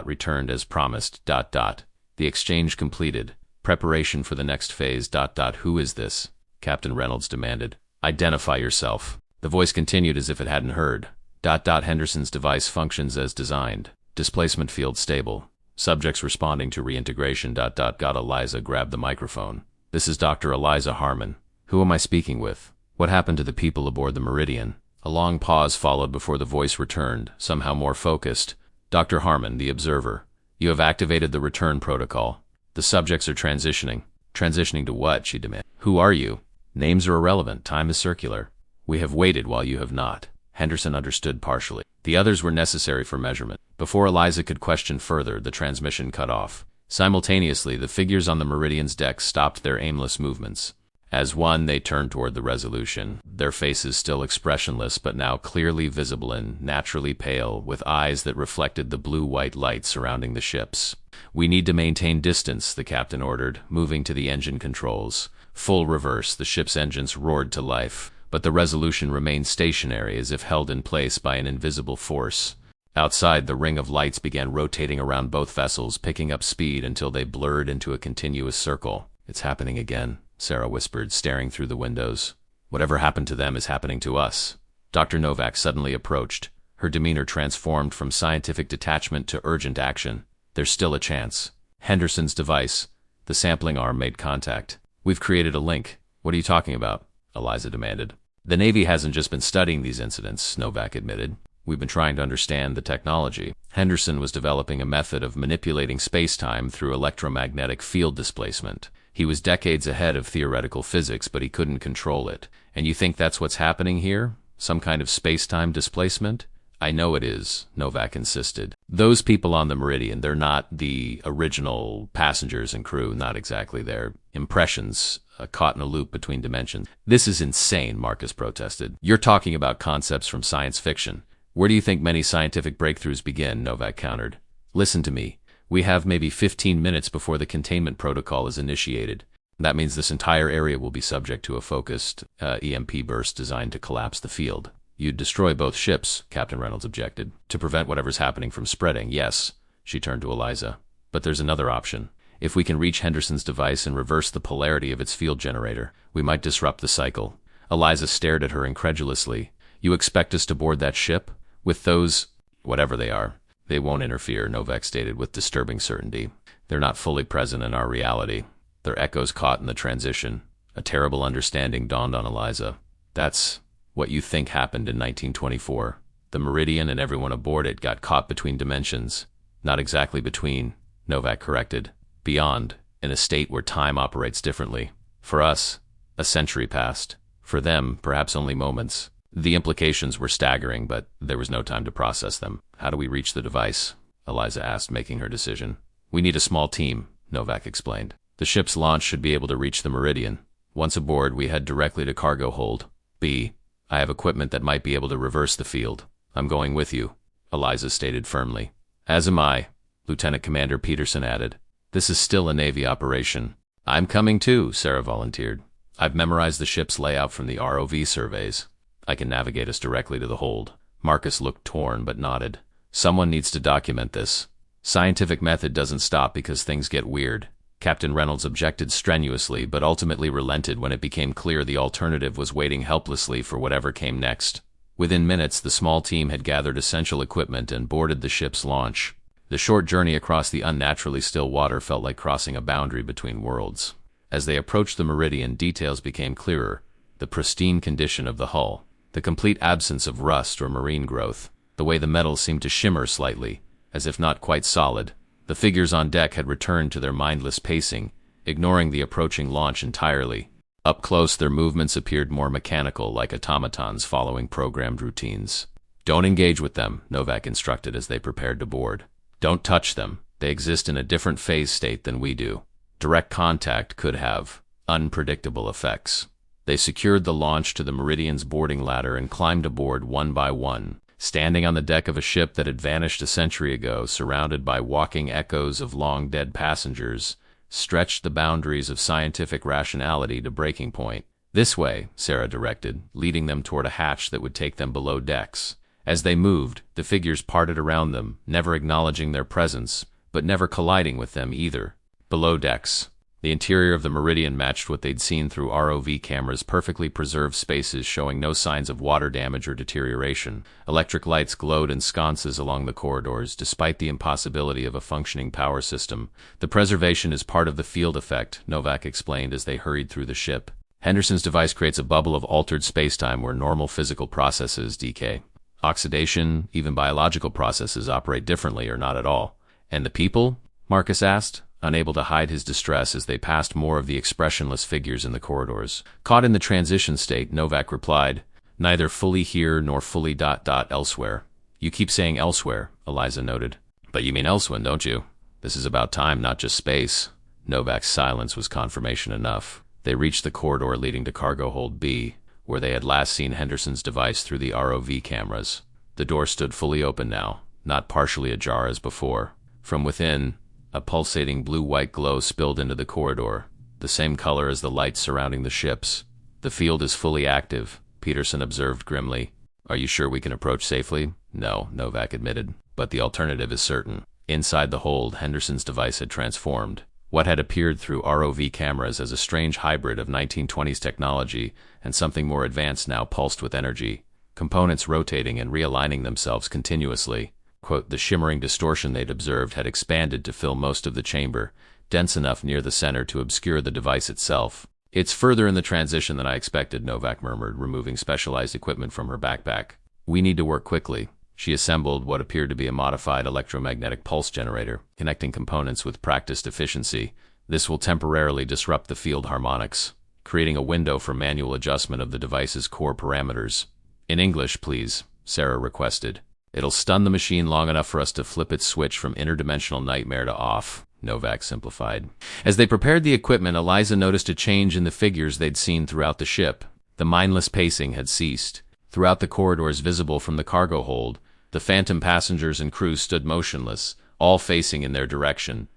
returned as promised ... The exchange completed. Preparation for the next phase ... Who is this? Captain Reynolds demanded. Identify yourself. The voice continued as if it hadn't heard. ... Henderson's device functions as designed. Displacement field stable. Subjects responding to reintegration ... Eliza grabbed the microphone. This is Dr. Eliza Harmon. Who am I speaking with? What happened to the people aboard the Meridian? A long pause followed before the voice returned, somehow more focused. Dr. Harmon, the observer. You have activated the return protocol. The subjects are transitioning. Transitioning to what? She demanded. Who are you? Names are irrelevant. Time is circular. We have waited while you have not. Henderson understood partially. The others were necessary for measurement. Before Eliza could question further, the transmission cut off. Simultaneously, the figures on the Meridian's deck stopped their aimless movements. As one, they turned toward the Resolution, their faces still expressionless but now clearly visible and naturally pale, with eyes that reflected the blue-white light surrounding the ships. We need to maintain distance, the captain ordered, moving to the engine controls. Full reverse, the ship's engines roared to life, but the Resolution remained stationary as if held in place by an invisible force. Outside, the ring of lights began rotating around both vessels, picking up speed until they blurred into a continuous circle. It's happening again, Sarah whispered, staring through the windows. Whatever happened to them is happening to us. Dr. Novak suddenly approached, her demeanor transformed from scientific detachment to urgent action. There's still a chance. Henderson's device. The sampling arm made contact. We've created a link. What are you talking about? Eliza demanded. The Navy hasn't just been studying these incidents, Novak admitted. We've been trying to understand the technology. Henderson was developing a method of manipulating space-time through electromagnetic field displacement. He was decades ahead of theoretical physics, but he couldn't control it. And you think that's what's happening here? Some kind of space-time displacement? I know it is, Novak insisted. Those people on the Meridian, they're not the original passengers and crew, not exactly. They're impressions, caught in a loop between dimensions. This is insane, Marcus protested. You're talking about concepts from science fiction. Where do you think many scientific breakthroughs begin? Novak countered. Listen to me. We have maybe 15 minutes before the containment protocol is initiated. That means this entire area will be subject to a focused EMP burst designed to collapse the field. You'd destroy both ships, Captain Reynolds objected. To prevent whatever's happening from spreading, yes. She turned to Eliza. But there's another option. If we can reach Henderson's device and reverse the polarity of its field generator, we might disrupt the cycle. Eliza stared at her incredulously. You expect us to board that ship? With those, whatever they are. They won't interfere, Novak stated with disturbing certainty. They're not fully present in our reality. They're echoes caught in the transition. A terrible understanding dawned on Eliza. That's what you think happened in 1924. The Meridian and everyone aboard it got caught between dimensions. Not exactly between, Novak corrected. Beyond, in a state where time operates differently. For us, a century passed. For them, perhaps only moments. The implications were staggering, but there was no time to process them. How do we reach the device? Eliza asked, making her decision. We need a small team, Novak explained. The ship's launch should be able to reach the Meridian. Once aboard, we head directly to cargo hold. B. I have equipment that might be able to reverse the field. I'm going with you, Eliza stated firmly. As am I, Lieutenant Commander Peterson added. This is still a Navy operation. I'm coming too, Sarah volunteered. I've memorized the ship's layout from the ROV surveys. I can navigate us directly to the hold. Marcus looked torn but nodded. Someone needs to document this. Scientific method doesn't stop because things get weird. Captain Reynolds objected strenuously, but ultimately relented when it became clear the alternative was waiting helplessly for whatever came next. Within minutes, the small team had gathered essential equipment and boarded the ship's launch. The short journey across the unnaturally still water felt like crossing a boundary between worlds. As they approached the Meridian, details became clearer. The pristine condition of the hull. The complete absence of rust or marine growth. The way the metal seemed to shimmer slightly, as if not quite solid. The figures on deck had returned to their mindless pacing, ignoring the approaching launch entirely. Up close, their movements appeared more mechanical, like automatons following programmed routines. Don't engage with them, Novak instructed as they prepared to board. Don't touch them. They exist in a different phase state than we do. Direct contact could have unpredictable effects. They secured the launch to the Meridian's boarding ladder and climbed aboard one by one. Standing on the deck of a ship that had vanished a century ago, surrounded by walking echoes of long-dead passengers, stretched the boundaries of scientific rationality to breaking point. This way, Sarah directed, leading them toward a hatch that would take them below decks. As they moved, the figures parted around them, never acknowledging their presence, but never colliding with them either. Below decks. The interior of the Meridian matched what they'd seen through ROV cameras, perfectly preserved spaces showing no signs of water damage or deterioration. Electric lights glowed in sconces along the corridors, despite the impossibility of a functioning power system. The preservation is part of the field effect, Novak explained as they hurried through the ship. Henderson's device creates a bubble of altered spacetime where normal physical processes decay. Oxidation, even biological processes operate differently or not at all. And the people? Marcus asked, unable to hide his distress as they passed more of the expressionless figures in the corridors. Caught in the transition state, Novak replied, neither fully here nor fully ... elsewhere. You keep saying elsewhere, Eliza noted. But you mean Elsewhere, don't you? This is about time, not just space. Novak's silence was confirmation enough. They reached the corridor leading to cargo hold B, where they had last seen Henderson's device through the ROV cameras. The door stood fully open now, not partially ajar as before. From within, a pulsating blue-white glow spilled into the corridor, the same color as the lights surrounding the ships. The field is fully active, Peterson observed grimly. Are you sure we can approach safely? No, Novak admitted, but the alternative is certain. Inside the hold, Henderson's device had transformed. What had appeared through ROV cameras as a strange hybrid of 1920s technology and something more advanced now pulsed with energy, components rotating and realigning themselves continuously. Quote, the shimmering distortion they'd observed had expanded to fill most of the chamber, dense enough near the center to obscure the device itself. It's further in the transition than I expected, Novak murmured, removing specialized equipment from her backpack. We need to work quickly. She assembled what appeared to be a modified electromagnetic pulse generator, connecting components with practiced efficiency. This will temporarily disrupt the field harmonics, creating a window for manual adjustment of the device's core parameters. In English, please, Sarah requested. It'll stun the machine long enough for us to flip its switch from interdimensional nightmare to off, Novak simplified. As they prepared the equipment, Eliza noticed a change in the figures they'd seen throughout the ship. The mindless pacing had ceased. Throughout the corridors visible from the cargo hold, the phantom passengers and crew stood motionless, all facing in their direction.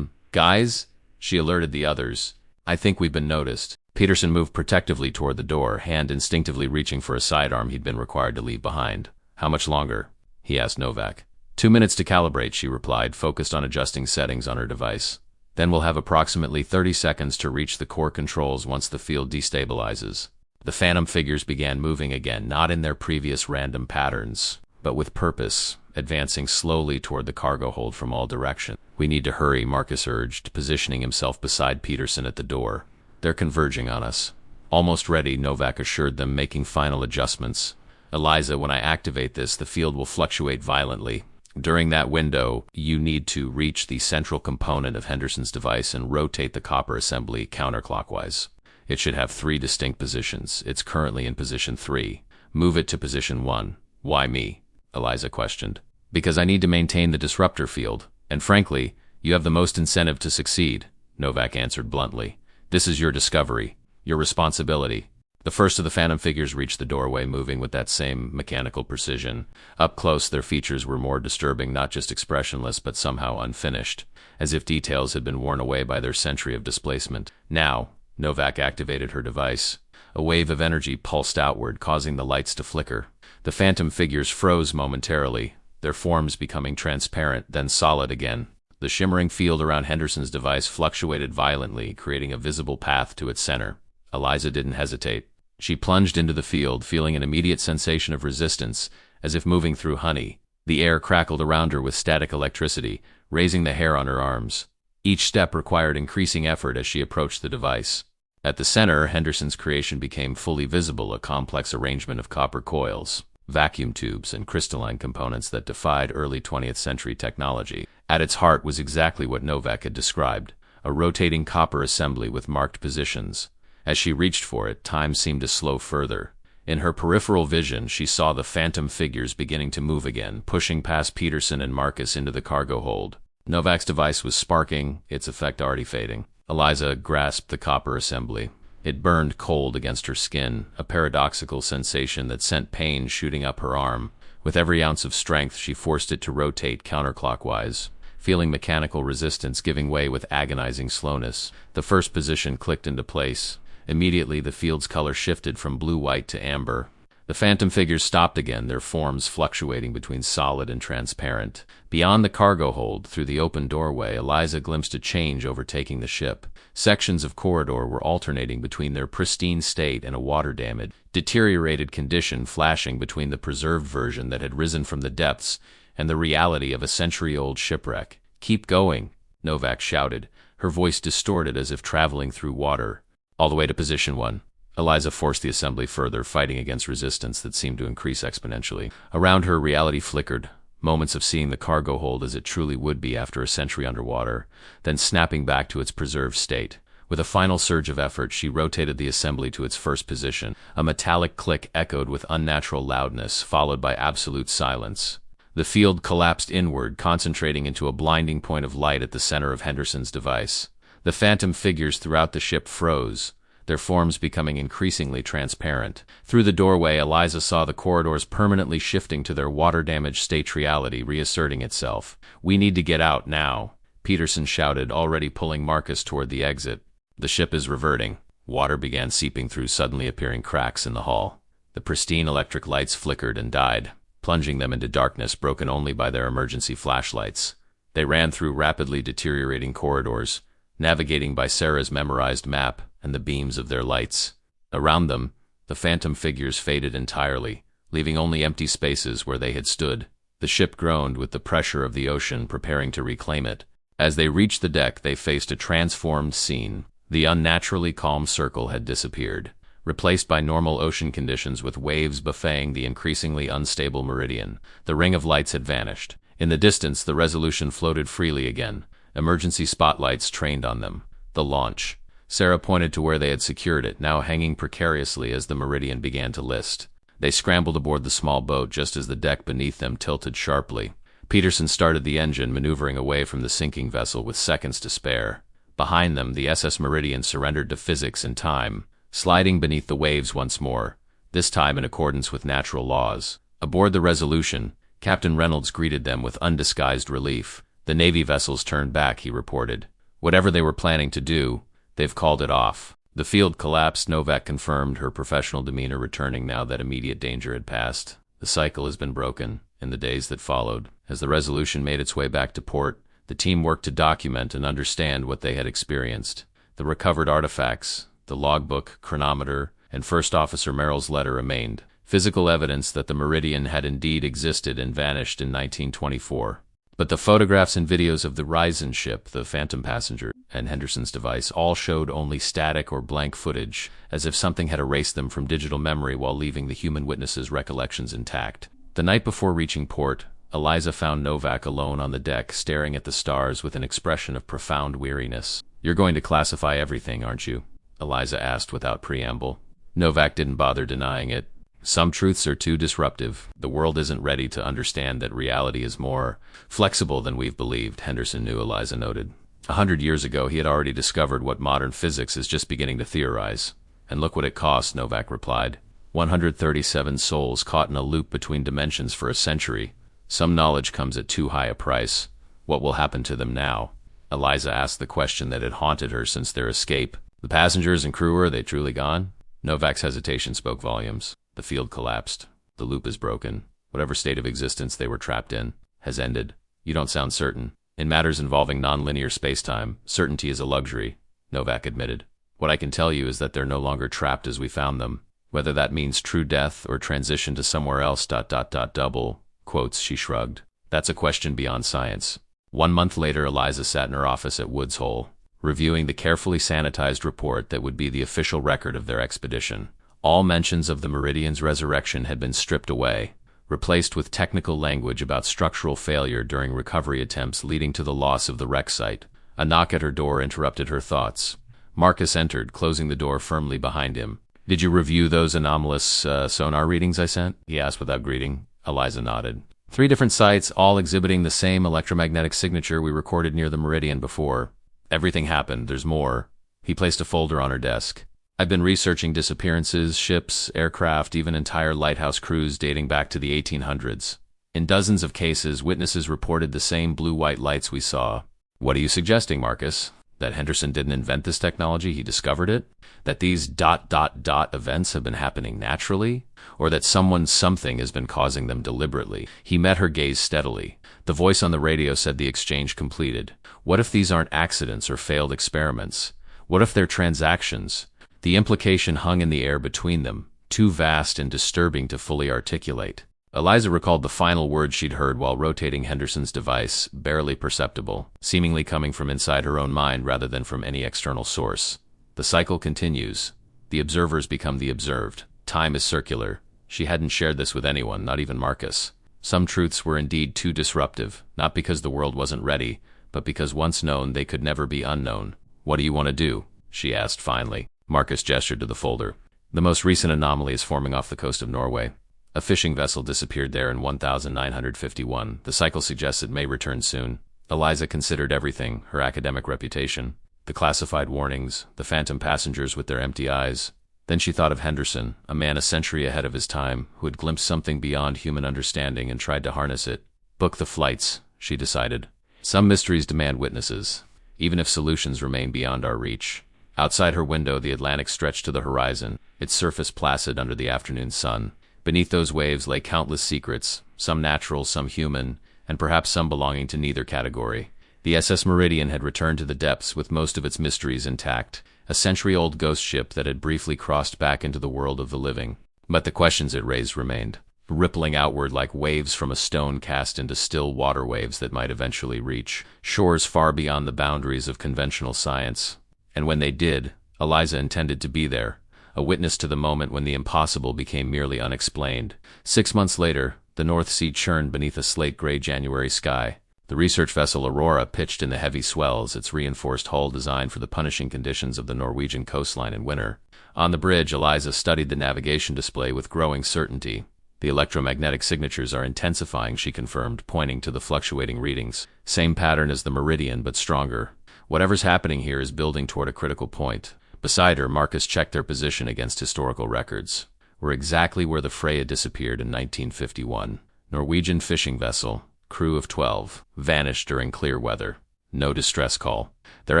Guys? She alerted the others. I think we've been noticed. Peterson moved protectively toward the door, hand instinctively reaching for a sidearm he'd been required to leave behind. How much longer? He asked Novak. 2 minutes to calibrate, she replied, focused on adjusting settings on her device. Then we'll have approximately 30 seconds to reach the core controls once the field destabilizes. The phantom figures began moving again, not in their previous random patterns, but with purpose, advancing slowly toward the cargo hold from all directions. We need to hurry, Marcus urged, positioning himself beside Peterson at the door. They're converging on us. Almost ready, Novak assured them, making final adjustments. Eliza, when I activate this, the field will fluctuate violently. During that window, you need to reach the central component of Henderson's device and rotate the copper assembly counterclockwise. It should have 3 distinct positions. It's currently in position 3. Move it to position 1. Why me? Eliza questioned. Because I need to maintain the disruptor field. And frankly, you have the most incentive to succeed, Novak answered bluntly. This is your discovery, your responsibility. The first of the phantom figures reached the doorway, moving with that same mechanical precision. Up close, their features were more disturbing, not just expressionless, but somehow unfinished, as if details had been worn away by their century of displacement. Now, Novak activated her device. A wave of energy pulsed outward, causing the lights to flicker. The phantom figures froze momentarily, their forms becoming transparent, then solid again. The shimmering field around Henderson's device fluctuated violently, creating a visible path to its center. Eliza didn't hesitate. She plunged into the field, feeling an immediate sensation of resistance, as if moving through honey. The air crackled around her with static electricity, raising the hair on her arms. Each step required increasing effort as she approached the device. At the center, Henderson's creation became fully visible, a complex arrangement of copper coils, vacuum tubes, and crystalline components that defied early 20th century technology. At its heart was exactly what Novak had described, a rotating copper assembly with marked positions. As she reached for it, time seemed to slow further. In her peripheral vision, she saw the phantom figures beginning to move again, pushing past Peterson and Marcus into the cargo hold. Novak's device was sparking, its effect already fading. Eliza grasped the copper assembly. It burned cold against her skin, a paradoxical sensation that sent pain shooting up her arm. With every ounce of strength, she forced it to rotate counterclockwise, feeling mechanical resistance giving way with agonizing slowness. The first position clicked into place. Immediately, the field's color shifted from blue-white to amber. The phantom figures stopped again, their forms fluctuating between solid and transparent. Beyond the cargo hold, through the open doorway, Eliza glimpsed a change overtaking the ship. Sections of corridor were alternating between their pristine state and a water-damaged, deteriorated condition, flashing between the preserved version that had risen from the depths and the reality of a century-old shipwreck. "Keep going," Novak shouted, her voice distorted as if traveling through water. "All the way to position 1. Eliza forced the assembly further, fighting against resistance that seemed to increase exponentially. Around her, reality flickered, moments of seeing the cargo hold as it truly would be after a century underwater, then snapping back to its preserved state. With a final surge of effort, she rotated the assembly to its first position. A metallic click echoed with unnatural loudness, followed by absolute silence. The field collapsed inward, concentrating into a blinding point of light at the center of Henderson's device. The phantom figures throughout the ship froze, their forms becoming increasingly transparent. Through the doorway, Eliza saw the corridors permanently shifting to their water-damaged state, reality reasserting itself. "We need to get out now," Peterson shouted, already pulling Marcus toward the exit. "The ship is reverting." Water began seeping through suddenly appearing cracks in the hull. The pristine electric lights flickered and died, plunging them into darkness broken only by their emergency flashlights. They ran through rapidly deteriorating corridors, navigating by Sarah's memorized map and the beams of their lights. Around them, the phantom figures faded entirely, leaving only empty spaces where they had stood. The ship groaned with the pressure of the ocean preparing to reclaim it. As they reached the deck, they faced a transformed scene. The unnaturally calm circle had disappeared, replaced by normal ocean conditions with waves buffeting the increasingly unstable Meridian. The ring of lights had vanished. In the distance, the Resolution floated freely again. Emergency spotlights trained on them. The launch. Sarah pointed to where they had secured it, now hanging precariously as the Meridian began to list. They scrambled aboard the small boat just as the deck beneath them tilted sharply. Peterson started the engine, maneuvering away from the sinking vessel with seconds to spare. Behind them, the SS Meridian surrendered to physics and time, sliding beneath the waves once more, this time in accordance with natural laws. Aboard the Resolution, Captain Reynolds greeted them with undisguised relief. The Navy vessels turned back, he reported. Whatever they were planning to do, they've called it off. The field collapsed, Novak confirmed, her professional demeanor returning now that immediate danger had passed. The cycle has been broken. In the days that followed, as the Resolution made its way back to port, the team worked to document and understand what they had experienced. The recovered artifacts, the logbook, chronometer, and First Officer Merrill's letter remained. Physical evidence that the Meridian had indeed existed and vanished in 1924. But the photographs and videos of the Horizon ship, the Phantom passenger, and Henderson's device all showed only static or blank footage, as if something had erased them from digital memory while leaving the human witnesses' recollections intact. The night before reaching port, Eliza found Novak alone on the deck, staring at the stars with an expression of profound weariness. "You're going to classify everything, aren't you?" Eliza asked without preamble. Novak didn't bother denying it. "Some truths are too disruptive. The world isn't ready to understand that reality is more flexible than we've believed," Henderson knew, Eliza noted. 100 years ago, he had already discovered what modern physics is just beginning to theorize. "And look what it cost," Novak replied. 137 souls caught in a loop between dimensions for a century. Some knowledge comes at too high a price. What will happen to them now? Eliza asked the question that had haunted her since their escape. The passengers and crew, are they truly gone? Novak's hesitation spoke volumes. The field collapsed. The loop is broken. Whatever state of existence they were trapped in has ended. You don't sound certain. In matters involving non-linear spacetime, certainty is a luxury, Novak admitted. What I can tell you is that they're no longer trapped as we found them. Whether that means true death or transition to somewhere else, double quotes, she shrugged. That's a question beyond science. 1 month later, Eliza sat in her office at Woods Hole, reviewing the carefully sanitized report that would be the official record of their expedition. All mentions of the Meridian's resurrection had been stripped away, replaced with technical language about structural failure during recovery attempts leading to the loss of the wreck site. A knock at her door interrupted her thoughts. Marcus entered, closing the door firmly behind him. "Did you review those anomalous sonar readings I sent?" he asked without greeting. Eliza nodded. 3 different sites, all exhibiting the same electromagnetic signature we recorded near the Meridian before. Everything happened. There's more. He placed a folder on her desk. "I've been researching disappearances, ships, aircraft, even entire lighthouse crews dating back to the 1800s. In dozens of cases, witnesses reported the same blue-white lights we saw." "What are you suggesting, Marcus? That Henderson didn't invent this technology, he discovered it? That these ... events have been happening naturally? Or that something has been causing them deliberately?" He met her gaze steadily. The voice on the radio said the exchange completed. "What if these aren't accidents or failed experiments? What if they're transactions?" The implication hung in the air between them, too vast and disturbing to fully articulate. Eliza recalled the final words she'd heard while rotating Henderson's device, barely perceptible, seemingly coming from inside her own mind rather than from any external source. The cycle continues. The observers become the observed. Time is circular. She hadn't shared this with anyone, not even Marcus. Some truths were indeed too disruptive, not because the world wasn't ready, but because once known they could never be unknown. "What do you want to do?" she asked finally. Marcus gestured to the folder. "The most recent anomaly is forming off the coast of Norway. A fishing vessel disappeared there in 1951. The cycle suggests it may return soon." Eliza considered everything, her academic reputation, the classified warnings, the phantom passengers with their empty eyes. Then she thought of Henderson, a man a century ahead of his time, who had glimpsed something beyond human understanding and tried to harness it. "Book the flights," she decided. "Some mysteries demand witnesses, even if solutions remain beyond our reach." Outside her window, the Atlantic stretched to the horizon, its surface placid under the afternoon sun. Beneath those waves lay countless secrets, some natural, some human, and perhaps some belonging to neither category. The SS Meridian had returned to the depths with most of its mysteries intact, a century-old ghost ship that had briefly crossed back into the world of the living. But the questions it raised remained. rippling outward like waves from a stone cast into still water waves that might eventually reach shores far beyond the boundaries of conventional science. And when they did, Eliza intended to be there, a witness to the moment when the impossible became merely unexplained. 6 months later, the North Sea churned beneath a slate-gray January sky. The research vessel Aurora pitched in the heavy swells, its reinforced hull designed for the punishing conditions of the Norwegian coastline in winter. On the bridge, Eliza studied the navigation display with growing certainty. The electromagnetic signatures are intensifying, she confirmed, pointing to the fluctuating readings. Same pattern as the meridian, but stronger. Whatever's happening here is building toward a critical point. Beside her, Marcus checked their position against historical records. We're exactly where the Freya disappeared in 1951. Norwegian fishing vessel, crew of 12, vanished during clear weather. No distress call. Their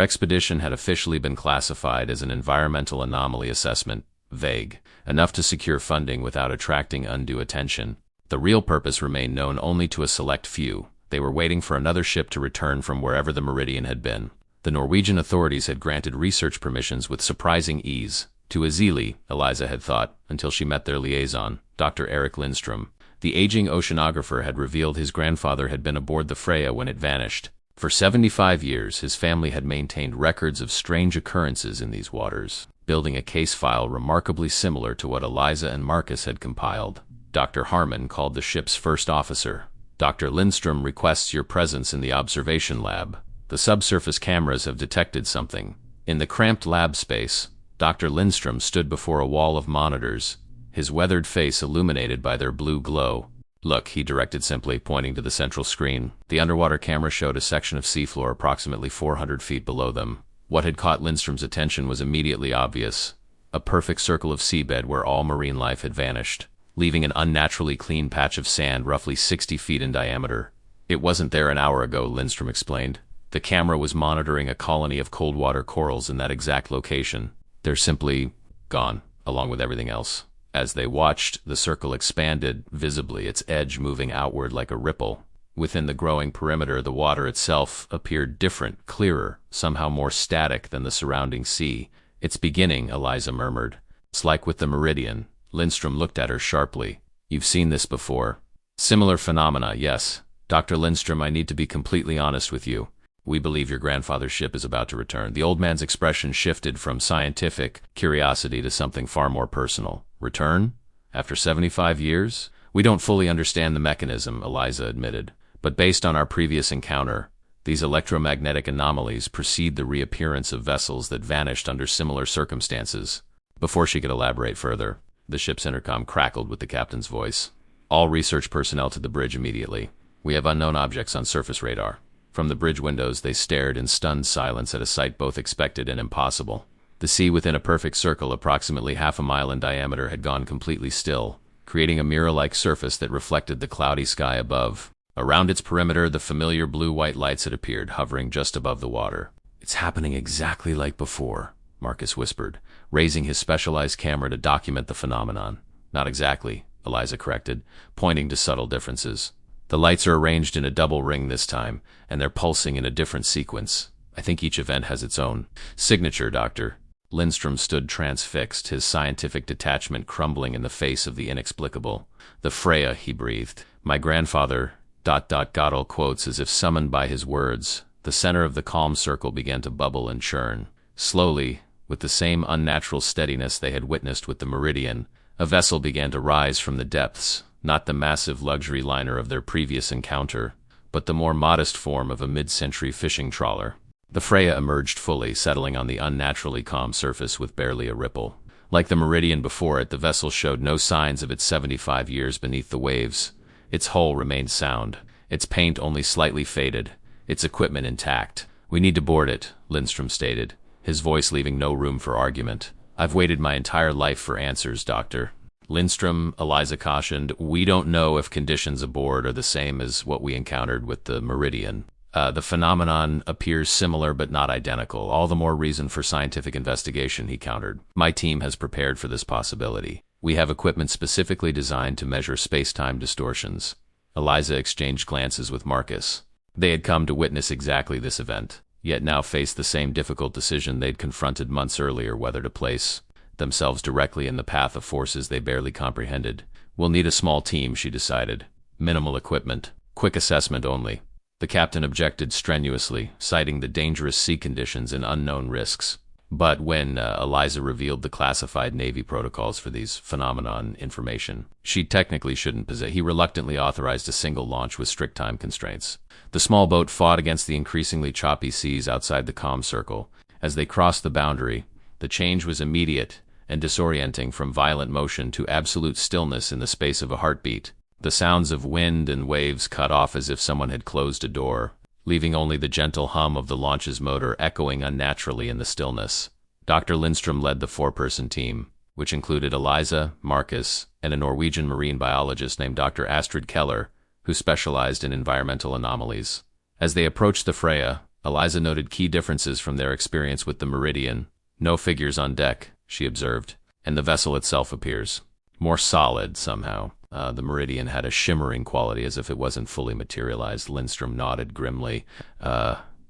expedition had officially been classified as an environmental anomaly assessment, vague, enough to secure funding without attracting undue attention. The real purpose remained known only to a select few. They were waiting for another ship to return from wherever the Meridian had been. The Norwegian authorities had granted research permissions with surprising ease. To Azili, Eliza had thought, until she met their liaison, Dr. Eric Lindstrom. The aging oceanographer had revealed his grandfather had been aboard the Freya when it vanished. For 75 years, his family had maintained records of strange occurrences in these waters, building a case file remarkably similar to what Eliza and Marcus had compiled. Dr. Harmon called the ship's first officer. Dr. Lindstrom requests your presence in the observation lab. The subsurface cameras have detected something. In the cramped lab space, Dr. Lindstrom stood before a wall of monitors, his weathered face illuminated by their blue glow. Look, he directed simply, pointing to the central screen. The underwater camera showed a section of seafloor approximately 400 feet below them. What had caught Lindstrom's attention was immediately obvious. A perfect circle of seabed where all marine life had vanished, leaving an unnaturally clean patch of sand roughly 60 feet in diameter. It wasn't there an hour ago, Lindstrom explained. The camera was monitoring a colony of cold-water corals in that exact location. They're simply gone, along with everything else. As they watched, the circle expanded, visibly, its edge moving outward like a ripple. Within the growing perimeter, the water itself appeared different, clearer, somehow more static than the surrounding sea. It's beginning, Eliza murmured. It's like with the Meridian. Lindstrom looked at her sharply. You've seen this before. Similar phenomena, yes. Dr. Lindstrom, I need to be completely honest with you. We believe your grandfather's ship is about to return. The old man's expression shifted from scientific curiosity to something far more personal. Return? After 75 years? We don't fully understand the mechanism, Eliza admitted. But based on our previous encounter, these electromagnetic anomalies precede the reappearance of vessels that vanished under similar circumstances. Before she could elaborate further, the ship's intercom crackled with the captain's voice. All research personnel to the bridge immediately. We have unknown objects on surface radar. From the bridge windows, they stared in stunned silence at a sight both expected and impossible. The sea within a perfect circle approximately half a mile in diameter had gone completely still, creating a mirror-like surface that reflected the cloudy sky above. Around its perimeter, the familiar blue-white lights had appeared, hovering just above the water. It's happening exactly like before, Marcus whispered, raising his specialized camera to document the phenomenon. Not exactly, Eliza corrected, pointing to subtle differences. The lights are arranged in a double ring this time, and they're pulsing in a different sequence. I think each event has its own signature, Doctor. Lindstrom stood transfixed, his scientific detachment crumbling in the face of the inexplicable. The Freya, he breathed. My grandfather... Goddell quotes as if summoned by his words. The center of the calm circle began to bubble and churn. Slowly, with the same unnatural steadiness they had witnessed with the Meridian, a vessel began to rise from the depths. Not the massive luxury liner of their previous encounter, but the more modest form of a mid-century fishing trawler. The Freya emerged fully, settling on the unnaturally calm surface with barely a ripple. Like the Meridian before it, the vessel showed no signs of its 75 years beneath the waves. Its hull remained sound, its paint only slightly faded, its equipment intact. We need to board it, Lindstrom stated, his voice leaving no room for argument. I've waited my entire life for answers, Doctor. Lindstrom, Eliza cautioned, we don't know if conditions aboard are the same as what we encountered with the Meridian. The phenomenon appears similar but not identical. All the more reason for scientific investigation, he countered. My team has prepared for this possibility. We have equipment specifically designed to measure space-time distortions. Eliza exchanged glances with Marcus. They had come to witness exactly this event, yet now faced the same difficult decision they'd confronted months earlier, whether to place themselves directly in the path of forces they barely comprehended. We'll need a small team, she decided. Minimal equipment. Quick assessment only. The captain objected strenuously, citing the dangerous sea conditions and unknown risks. But when Eliza revealed the classified Navy protocols for these phenomenon information, she technically shouldn't possess. He reluctantly authorized a single launch with strict time constraints. The small boat fought against the increasingly choppy seas outside the calm circle. As they crossed the boundary, the change was immediate and disorienting, from violent motion to absolute stillness in the space of a heartbeat. The sounds of wind and waves cut off as if someone had closed a door, leaving only the gentle hum of the launch's motor echoing unnaturally in the stillness. Dr. Lindstrom led the four-person team, which included Eliza, Marcus, and a Norwegian marine biologist named Dr. Astrid Keller, who specialized in environmental anomalies. As they approached the Freya, Eliza noted key differences from their experience with the Meridian. No figures on deck, she observed, and the vessel itself appears more solid somehow. The Meridian had a shimmering quality as if it wasn't fully materialized. Lindstrom nodded grimly.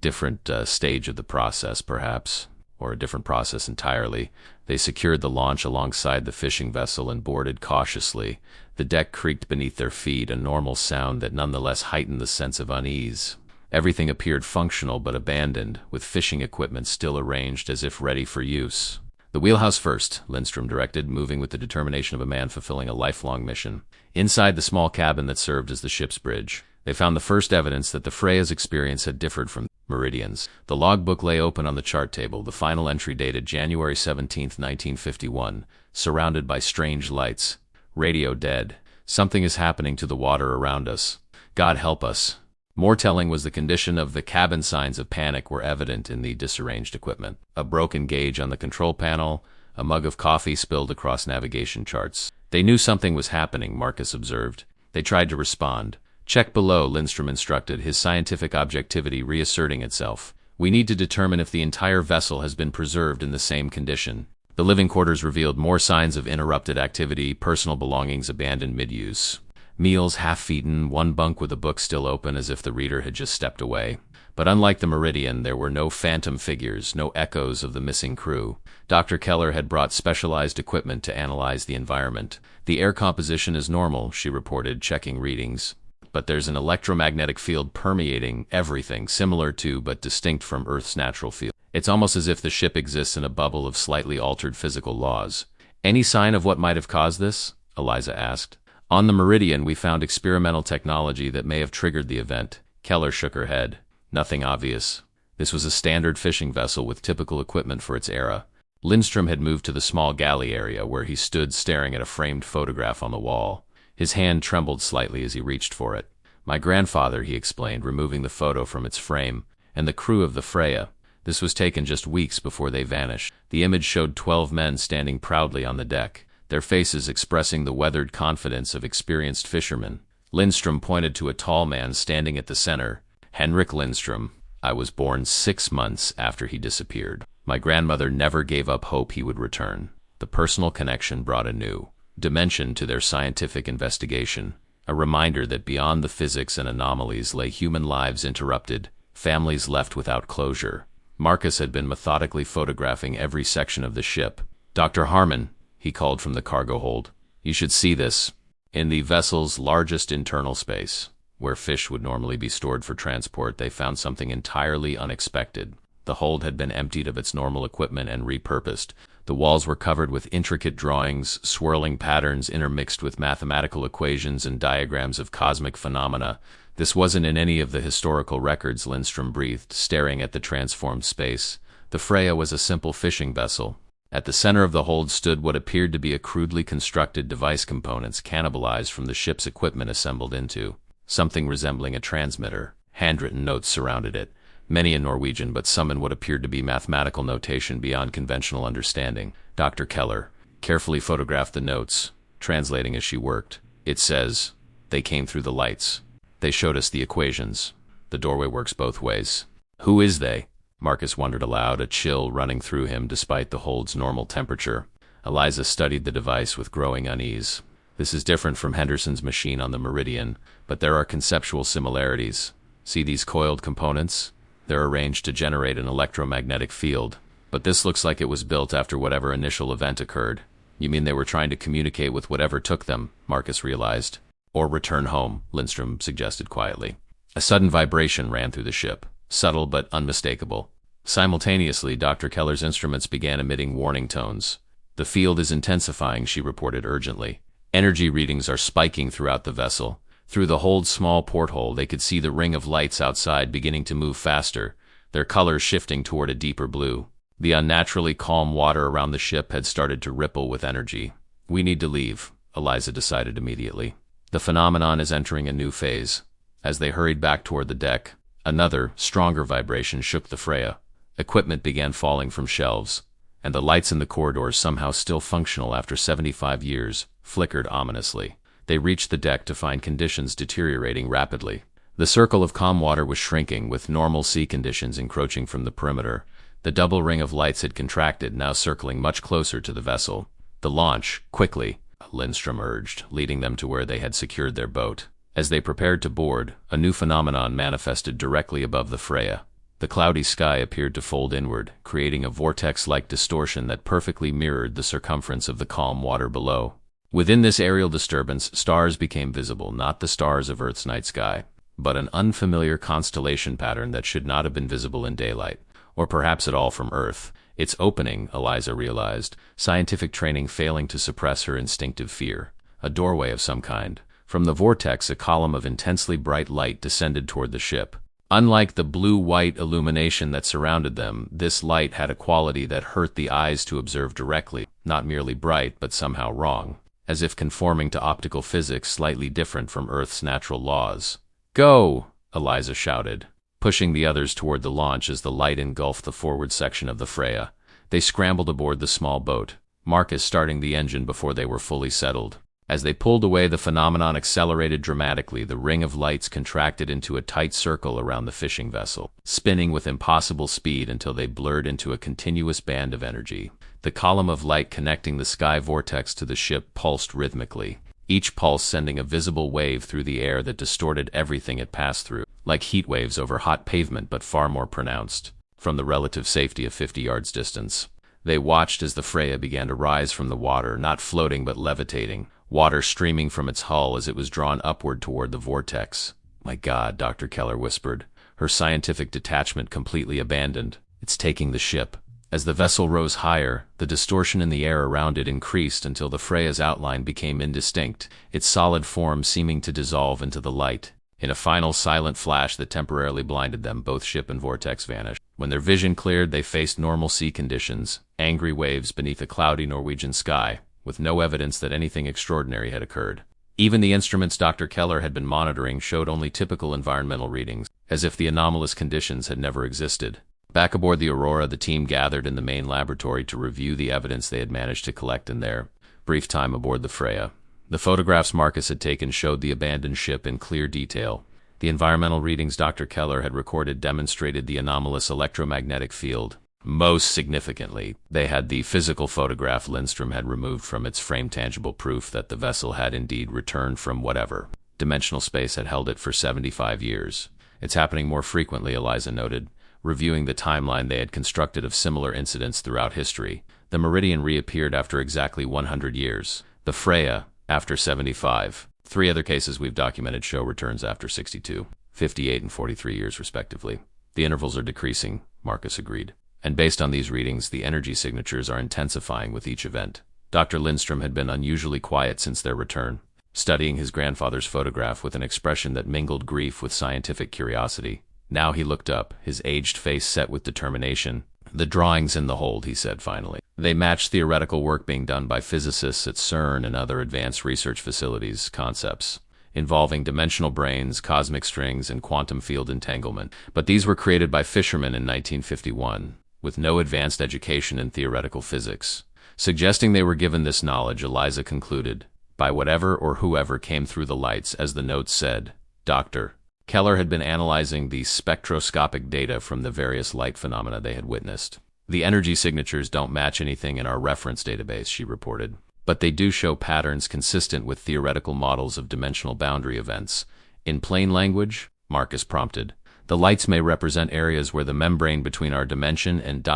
Different stage of the process, perhaps, or a different process entirely. They secured the launch alongside the fishing vessel and boarded cautiously. The deck creaked beneath their feet, a normal sound that nonetheless heightened the sense of unease. Everything appeared functional but abandoned, with fishing equipment still arranged as if ready for use. The wheelhouse first, Lindstrom directed, moving with the determination of a man fulfilling a lifelong mission. Inside the small cabin that served as the ship's bridge, they found the first evidence that the Freya's experience had differed from Meridian's. The logbook lay open on the chart table, the final entry dated January 17, 1951, surrounded by strange lights. Radio dead. Something is happening to the water around us. God help us. More telling was the condition of the cabin. Signs of panic were evident in the disarranged equipment. A broken gauge on the control panel, a mug of coffee spilled across navigation charts. They knew something was happening, Marcus observed. They tried to respond. Check below, Lindstrom instructed, his scientific objectivity reasserting itself. We need to determine if the entire vessel has been preserved in the same condition. The living quarters revealed more signs of interrupted activity, personal belongings abandoned mid-use. Meals half-eaten, one bunk with a book still open as if the reader had just stepped away. But unlike the Meridian, there were no phantom figures, no echoes of the missing crew. Dr. Keller had brought specialized equipment to analyze the environment. The air composition is normal, she reported, checking readings. But there's an electromagnetic field permeating everything, similar to but distinct from Earth's natural field. It's almost as if the ship exists in a bubble of slightly altered physical laws. Any sign of what might have caused this? Eliza asked. On the Meridian, we found experimental technology that may have triggered the event. Keller shook her head. Nothing obvious. This was a standard fishing vessel with typical equipment for its era. Lindstrom had moved to the small galley area, where he stood staring at a framed photograph on the wall. His hand trembled slightly as he reached for it. My grandfather, he explained, removing the photo from its frame, and the crew of the Freya. This was taken just weeks before they vanished. The image showed 12 men standing proudly on the deck, their faces expressing the weathered confidence of experienced fishermen. Lindstrom pointed to a tall man standing at the center. Henrik Lindstrom. I was born 6 months after he disappeared. My grandmother never gave up hope he would return. The personal connection brought a new dimension to their scientific investigation, a reminder that beyond the physics and anomalies lay human lives interrupted, families left without closure. Marcus had been methodically photographing every section of the ship. Dr. Harmon, he called from the cargo hold, you should see this. In the vessel's largest internal space, where fish would normally be stored for transport, they found something entirely unexpected. The hold had been emptied of its normal equipment and repurposed. The walls were covered with intricate drawings, swirling patterns intermixed with mathematical equations and diagrams of cosmic phenomena. This wasn't in any of the historical records, Lindstrom breathed, staring at the transformed space. The Freya was a simple fishing vessel. At the center of the hold stood what appeared to be a crudely constructed device, components cannibalized from the ship's equipment assembled into something resembling a transmitter. Handwritten notes surrounded it, many in Norwegian, but some in what appeared to be mathematical notation beyond conventional understanding. Dr. Keller carefully photographed the notes, translating as she worked. It says, "They came through the lights. They showed us the equations. The doorway works both ways." Who is they? Marcus wondered aloud, a chill running through him despite the hold's normal temperature. Eliza studied the device with growing unease. This is different from Henderson's machine on the Meridian, but there are conceptual similarities. See these coiled components? They're arranged to generate an electromagnetic field. But this looks like it was built after whatever initial event occurred. You mean they were trying to communicate with whatever took them, Marcus realized. Or return home, Lindstrom suggested quietly. A sudden vibration ran through the ship, subtle but unmistakable. Simultaneously, Dr. Keller's instruments began emitting warning tones. The field is intensifying, she reported urgently. Energy readings are spiking throughout the vessel. Through the hold's small porthole, they could see the ring of lights outside beginning to move faster, their colors shifting toward a deeper blue. The unnaturally calm water around the ship had started to ripple with energy. We need to leave, Eliza decided immediately. The phenomenon is entering a new phase. As they hurried back toward the deck, another, stronger vibration shook the Freya. Equipment began falling from shelves, and the lights in the corridors, somehow still functional after 75 years, flickered ominously. They reached the deck to find conditions deteriorating rapidly. The circle of calm water was shrinking, with normal sea conditions encroaching from the perimeter. The double ring of lights had contracted, now circling much closer to the vessel. The launch, quickly, Lindstrom urged, leading them to where they had secured their boat. As they prepared to board, a new phenomenon manifested directly above the Freya. The cloudy sky appeared to fold inward, creating a vortex-like distortion that perfectly mirrored the circumference of the calm water below. Within this aerial disturbance, stars became visible, not the stars of Earth's night sky, but an unfamiliar constellation pattern that should not have been visible in daylight, or perhaps at all from Earth. It's opening, Eliza realized, scientific training failing to suppress her instinctive fear. A doorway of some kind. From the vortex, a column of intensely bright light descended toward the ship. Unlike the blue-white illumination that surrounded them, this light had a quality that hurt the eyes to observe directly, not merely bright, but somehow wrong, as if conforming to optical physics slightly different from Earth's natural laws. "Go!" Eliza shouted, pushing the others toward the launch as the light engulfed the forward section of the Freya. They scrambled aboard the small boat, Marcus starting the engine before they were fully settled. As they pulled away, the phenomenon accelerated dramatically. The ring of lights contracted into a tight circle around the fishing vessel, spinning with impossible speed until they blurred into a continuous band of energy. The column of light connecting the sky vortex to the ship pulsed rhythmically, each pulse sending a visible wave through the air that distorted everything it passed through, like heat waves over hot pavement but far more pronounced. From the relative safety of 50 yards distance, they watched as the Freya began to rise from the water, not floating but levitating, water streaming from its hull as it was drawn upward toward the vortex. "My God," Dr. Keller whispered, her scientific detachment completely abandoned. "It's taking the ship." As the vessel rose higher, the distortion in the air around it increased until the Freya's outline became indistinct, its solid form seeming to dissolve into the light. In a final silent flash that temporarily blinded them, both ship and vortex vanished. When their vision cleared, they faced normal sea conditions, angry waves beneath a cloudy Norwegian sky, with no evidence that anything extraordinary had occurred. Even the instruments Dr. Keller had been monitoring showed only typical environmental readings, as if the anomalous conditions had never existed. Back aboard the Aurora, the team gathered in the main laboratory to review the evidence they had managed to collect in their brief time aboard the Freya. The photographs Marcus had taken showed the abandoned ship in clear detail. The environmental readings Dr. Keller had recorded demonstrated the anomalous electromagnetic field. Most significantly, they had the physical photograph Lindstrom had removed from its frame, tangible proof that the vessel had indeed returned from whatever dimensional space had held it for 75 years. "It's happening more frequently," Eliza noted, reviewing the timeline they had constructed of similar incidents throughout history. The Meridian reappeared after exactly 100 years. The Freya, after 75. 3 other cases we've documented show returns after 62, 58, and 43 years, respectively. The intervals are decreasing, Marcus agreed. And based on these readings, the energy signatures are intensifying with each event. Dr. Lindstrom had been unusually quiet since their return, studying his grandfather's photograph with an expression that mingled grief with scientific curiosity. Now he looked up, his aged face set with determination. "The drawings in the hold," he said finally. "They match theoretical work being done by physicists at CERN and other advanced research facilities, concepts involving dimensional brains, cosmic strings, and quantum field entanglement. But these were created by fishermen in 1951, with no advanced education in theoretical physics." Suggesting they were given this knowledge, Eliza concluded, by whatever or whoever came through the lights. As the note said, Dr. Keller had been analyzing the spectroscopic data from the various light phenomena they had witnessed. "The energy signatures don't match anything in our reference database," she reported, "but they do show patterns consistent with theoretical models of dimensional boundary events." "In plain language?" Marcus prompted. The lights may represent areas where the membrane between our dimension and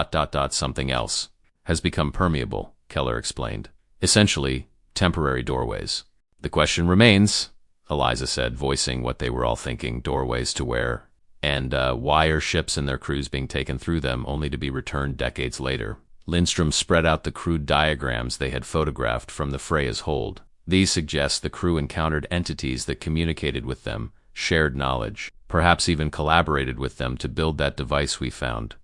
something else has become permeable, Keller explained. Essentially, temporary doorways. The question remains, Eliza said, voicing what they were all thinking, doorways to where? And why are ships and their crews being taken through them only to be returned decades later? Lindstrom spread out the crude diagrams they had photographed from the Freya's hold. These suggest the crew encountered entities that communicated with them, shared knowledge, perhaps even collaborated with them to build that device we found.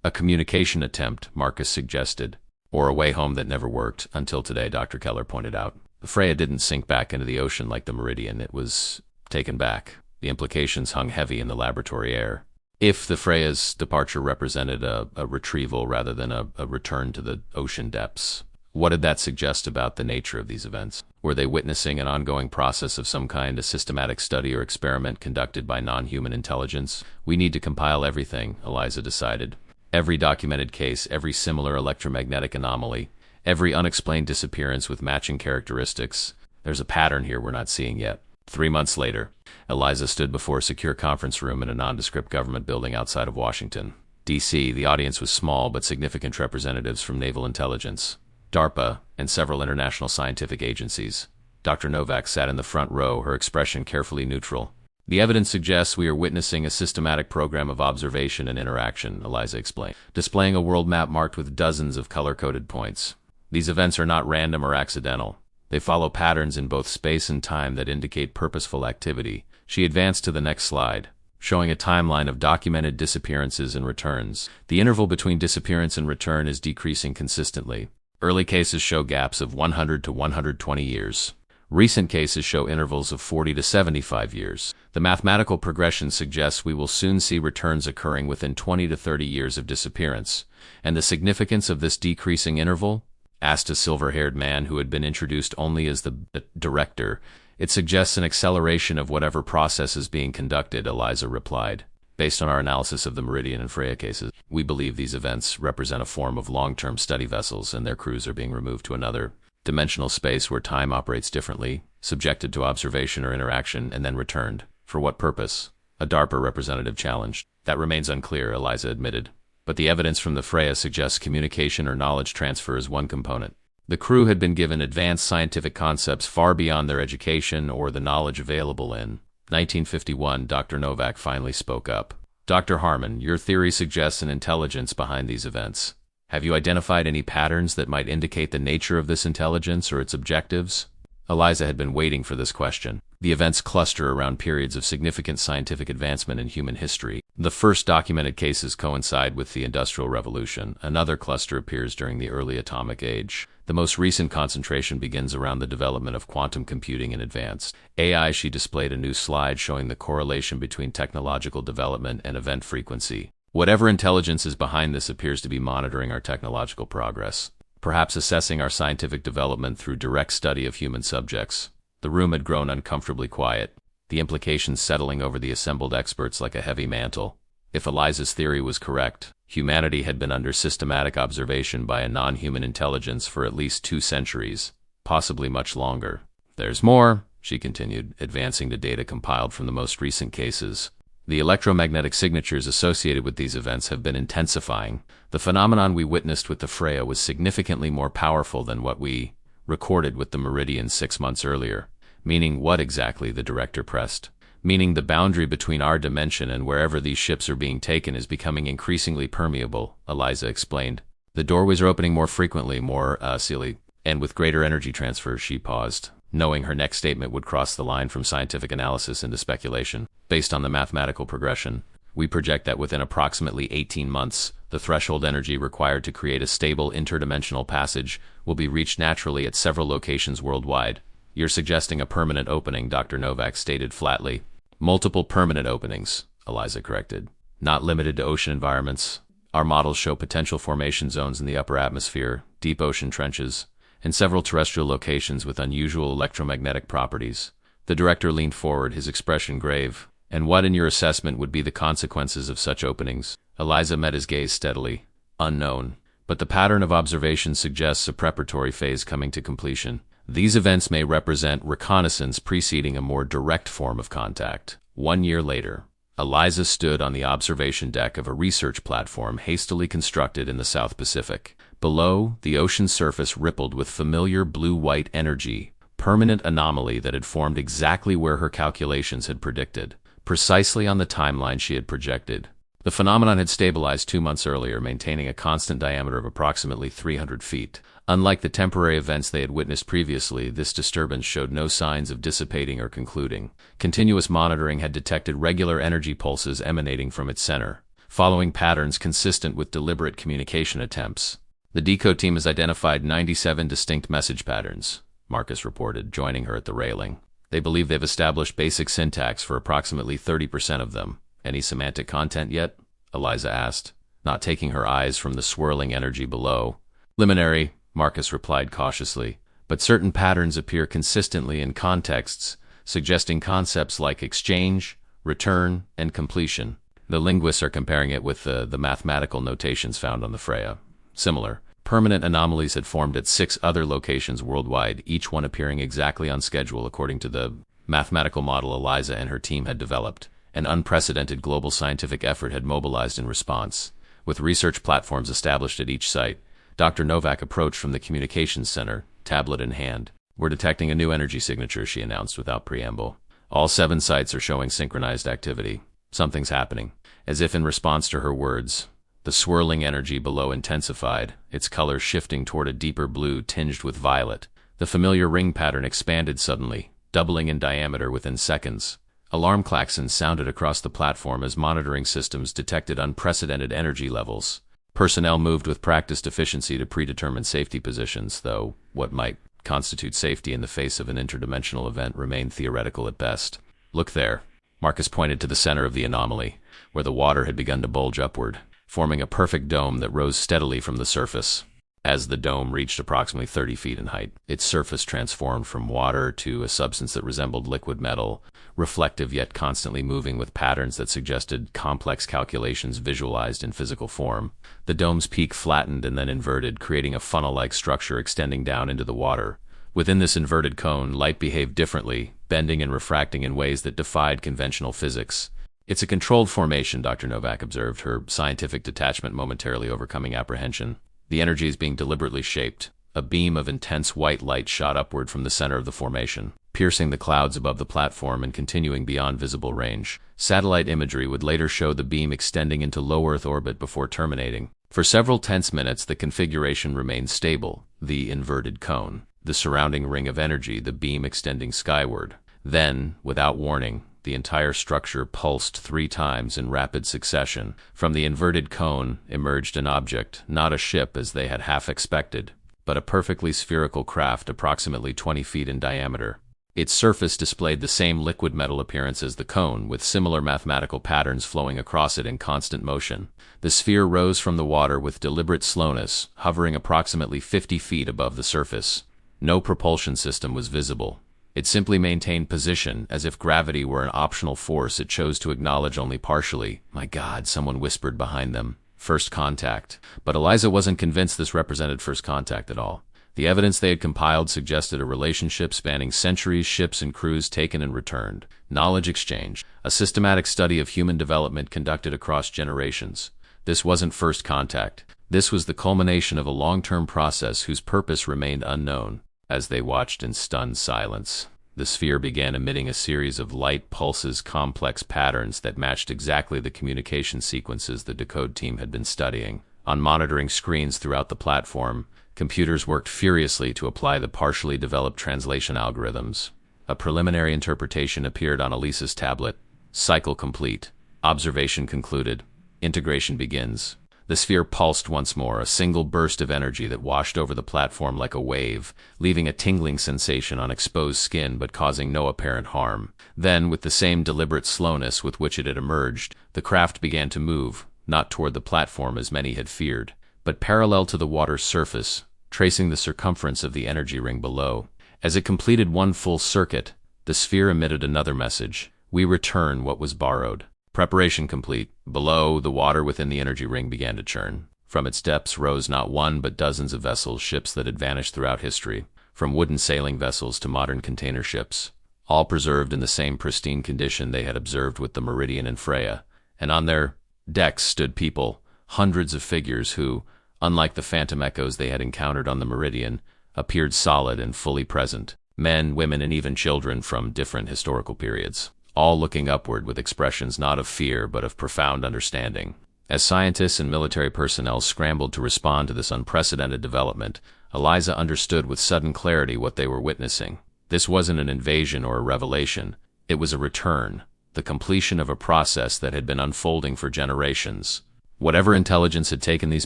A communication attempt, Marcus suggested, or a way home that never worked, until today, Dr. Keller pointed out. The Freya didn't sink back into the ocean like the Meridian, it was taken back. The implications hung heavy in the laboratory air. If the Freya's departure represented a retrieval rather than a return to the ocean depths, what did that suggest about the nature of these events? Were they witnessing an ongoing process of some kind, a systematic study or experiment conducted by non-human intelligence? We need to compile everything, Eliza decided. Every documented case, every similar electromagnetic anomaly, every unexplained disappearance with matching characteristics. There's a pattern here we're not seeing yet. 3 months later, Eliza stood before a secure conference room in a nondescript government building outside of Washington, D.C. The audience was small but significant representatives from naval intelligence, DARPA, and several international scientific agencies. Dr. Novak sat in the front row, her expression carefully neutral. The evidence suggests we are witnessing a systematic program of observation and interaction, Eliza explained, displaying a world map marked with dozens of color-coded points. These events are not random or accidental. They follow patterns in both space and time that indicate purposeful activity. She advanced to the next slide, showing a timeline of documented disappearances and returns. The interval between disappearance and return is decreasing consistently. Early cases show gaps of 100 to 120 years. Recent cases show intervals of 40 to 75 years. The mathematical progression suggests we will soon see returns occurring within 20 to 30 years of disappearance. And the significance of this decreasing interval? Asked a silver-haired man who had been introduced only as the director. It suggests an acceleration of whatever process is being conducted, Eliza replied. Based on our analysis of the Meridian and Freya cases, we believe these events represent a form of long-term study vessels and their crews are being removed to another dimensional space where time operates differently, subjected to observation or interaction, and then returned. For what purpose? A DARPA representative challenged. That remains unclear, Eliza admitted. But the evidence from the Freya suggests communication or knowledge transfer is one component. The crew had been given advanced scientific concepts far beyond their education or the knowledge available in 1951, Dr. Novak finally spoke up. Dr. Harmon, your theory suggests an intelligence behind these events. Have you identified any patterns that might indicate the nature of this intelligence or its objectives? Eliza had been waiting for this question. The events cluster around periods of significant scientific advancement in human history. The first documented cases coincide with the Industrial Revolution. Another cluster appears during the early atomic age. The most recent concentration begins around the development of quantum computing and advanced AI. She displayed a new slide showing the correlation between technological development and event frequency. Whatever intelligence is behind this appears to be monitoring our technological progress, perhaps assessing our scientific development through direct study of human subjects. The room had grown uncomfortably quiet, the implications settling over the assembled experts like a heavy mantle. If Eliza's theory was correct, humanity had been under systematic observation by a non-human intelligence for at least 2 centuries, possibly much longer. There's more, she continued, advancing to data compiled from the most recent cases. The electromagnetic signatures associated with these events have been intensifying. The phenomenon we witnessed with the Freya was significantly more powerful than what we recorded with the Meridian 6 months earlier. Meaning what exactly? The director pressed. Meaning the boundary between our dimension and wherever these ships are being taken is becoming increasingly permeable, Eliza explained. The doorways are opening more frequently, more silly, and with greater energy transfer. She paused, knowing her next statement would cross the line from scientific analysis into speculation. Based on the mathematical progression, we project that within approximately 18 months, the threshold energy required to create a stable interdimensional passage will be reached naturally at several locations worldwide. You're suggesting a permanent opening, Dr. Novak stated flatly. Multiple permanent openings, Eliza corrected. Not limited to ocean environments. Our models show potential formation zones in the upper atmosphere, deep ocean trenches, and several terrestrial locations with unusual electromagnetic properties. The director leaned forward, his expression grave. And what, in your assessment, would be the consequences of such openings? Eliza met his gaze steadily. Unknown. But the pattern of observation suggests a preparatory phase coming to completion. These events may represent reconnaissance preceding a more direct form of contact. 1 year later, Eliza stood on the observation deck of a research platform hastily constructed in the South Pacific. Below, the ocean surface rippled with familiar blue-white energy, permanent anomaly that had formed exactly where her calculations had predicted, precisely on the timeline she had projected. The phenomenon had stabilized 2 months earlier, maintaining a constant diameter of approximately 300 feet. Unlike the temporary events they had witnessed previously, this disturbance showed no signs of dissipating or concluding. Continuous monitoring had detected regular energy pulses emanating from its center, following patterns consistent with deliberate communication attempts. The DECODE team has identified 97 distinct message patterns, Marcus reported, joining her at the railing. They believe they've established basic syntax for approximately 30% of them. Any semantic content yet? Eliza asked, not taking her eyes from the swirling energy below. Preliminary, Marcus replied cautiously, but certain patterns appear consistently in contexts, suggesting concepts like exchange, return, and completion. The linguists are comparing it with the mathematical notations found on the Freya. Similar, permanent anomalies had formed at 6 other locations worldwide, each one appearing exactly on schedule according to the mathematical model Eliza and her team had developed. An unprecedented global scientific effort had mobilized in response. With research platforms established at each site, Dr. Novak approached from the communications center, tablet in hand. We're detecting a new energy signature, she announced without preamble. All 7 sites are showing synchronized activity. Something's happening. As if in response to her words, the swirling energy below intensified, its color shifting toward a deeper blue tinged with violet. The familiar ring pattern expanded suddenly, doubling in diameter within seconds. Alarm klaxons sounded across the platform as monitoring systems detected unprecedented energy levels. Personnel moved with practiced efficiency to predetermined safety positions, though what might constitute safety in the face of an interdimensional event remained theoretical at best. Look there. Marcus pointed to the center of the anomaly, where the water had begun to bulge upward, forming a perfect dome that rose steadily from the surface. As the dome reached approximately 30 feet in height, its surface transformed from water to a substance that resembled liquid metal, reflective yet constantly moving with patterns that suggested complex calculations visualized in physical form. The dome's peak flattened and then inverted, creating a funnel-like structure extending down into the water. Within this inverted cone, light behaved differently, bending and refracting in ways that defied conventional physics. It's a controlled formation, Dr. Novak observed, her scientific detachment momentarily overcoming apprehension. The energy is being deliberately shaped. A beam of intense white light shot upward from the center of the formation, piercing the clouds above the platform and continuing beyond visible range. Satellite imagery would later show the beam extending into low Earth orbit before terminating. For several tense minutes, the configuration remained stable, the inverted cone, the surrounding ring of energy, the beam extending skyward. Then, without warning, the entire structure pulsed 3 times in rapid succession. From the inverted cone emerged an object, not a ship as they had half expected, but a perfectly spherical craft approximately 20 feet in diameter. Its surface displayed the same liquid metal appearance as the cone, with similar mathematical patterns flowing across it in constant motion. The sphere rose from the water with deliberate slowness, hovering approximately 50 feet above the surface. No propulsion system was visible. It simply maintained position, as if gravity were an optional force it chose to acknowledge only partially. My God, someone whispered behind them. First contact. But Eliza wasn't convinced this represented first contact at all. The evidence they had compiled suggested a relationship spanning centuries, ships and crews taken and returned. Knowledge exchange. A systematic study of human development conducted across generations. This wasn't first contact. This was the culmination of a long-term process whose purpose remained unknown. As they watched in stunned silence, the sphere began emitting a series of light pulses, complex patterns that matched exactly the communication sequences the DECODE team had been studying. On monitoring screens throughout the platform, computers worked furiously to apply the partially developed translation algorithms. A preliminary interpretation appeared on Elisa's tablet. Cycle complete. Observation concluded. Integration begins. The sphere pulsed once more, a single burst of energy that washed over the platform like a wave, leaving a tingling sensation on exposed skin but causing no apparent harm. Then, with the same deliberate slowness with which it had emerged, the craft began to move, not toward the platform as many had feared, but parallel to the water's surface, tracing the circumference of the energy ring below. As it completed one full circuit, the sphere emitted another message. We return what was borrowed. Preparation complete. Below, the water within the energy ring began to churn. From its depths rose not one but dozens of vessels, ships that had vanished throughout history, from wooden sailing vessels to modern container ships. all preserved in the same pristine condition they had observed with the Meridian and Freya, and on their decks stood people, hundreds of figures who, unlike the phantom echoes they had encountered on the Meridian, appeared solid and fully present. Men, women, and even children from different historical periods, all looking upward with expressions not of fear but of profound understanding. As scientists and military personnel scrambled to respond to this unprecedented development, Eliza understood with sudden clarity what they were witnessing. This wasn't an invasion or a revelation. It was a return, the completion of a process that had been unfolding for generations. Whatever intelligence had taken these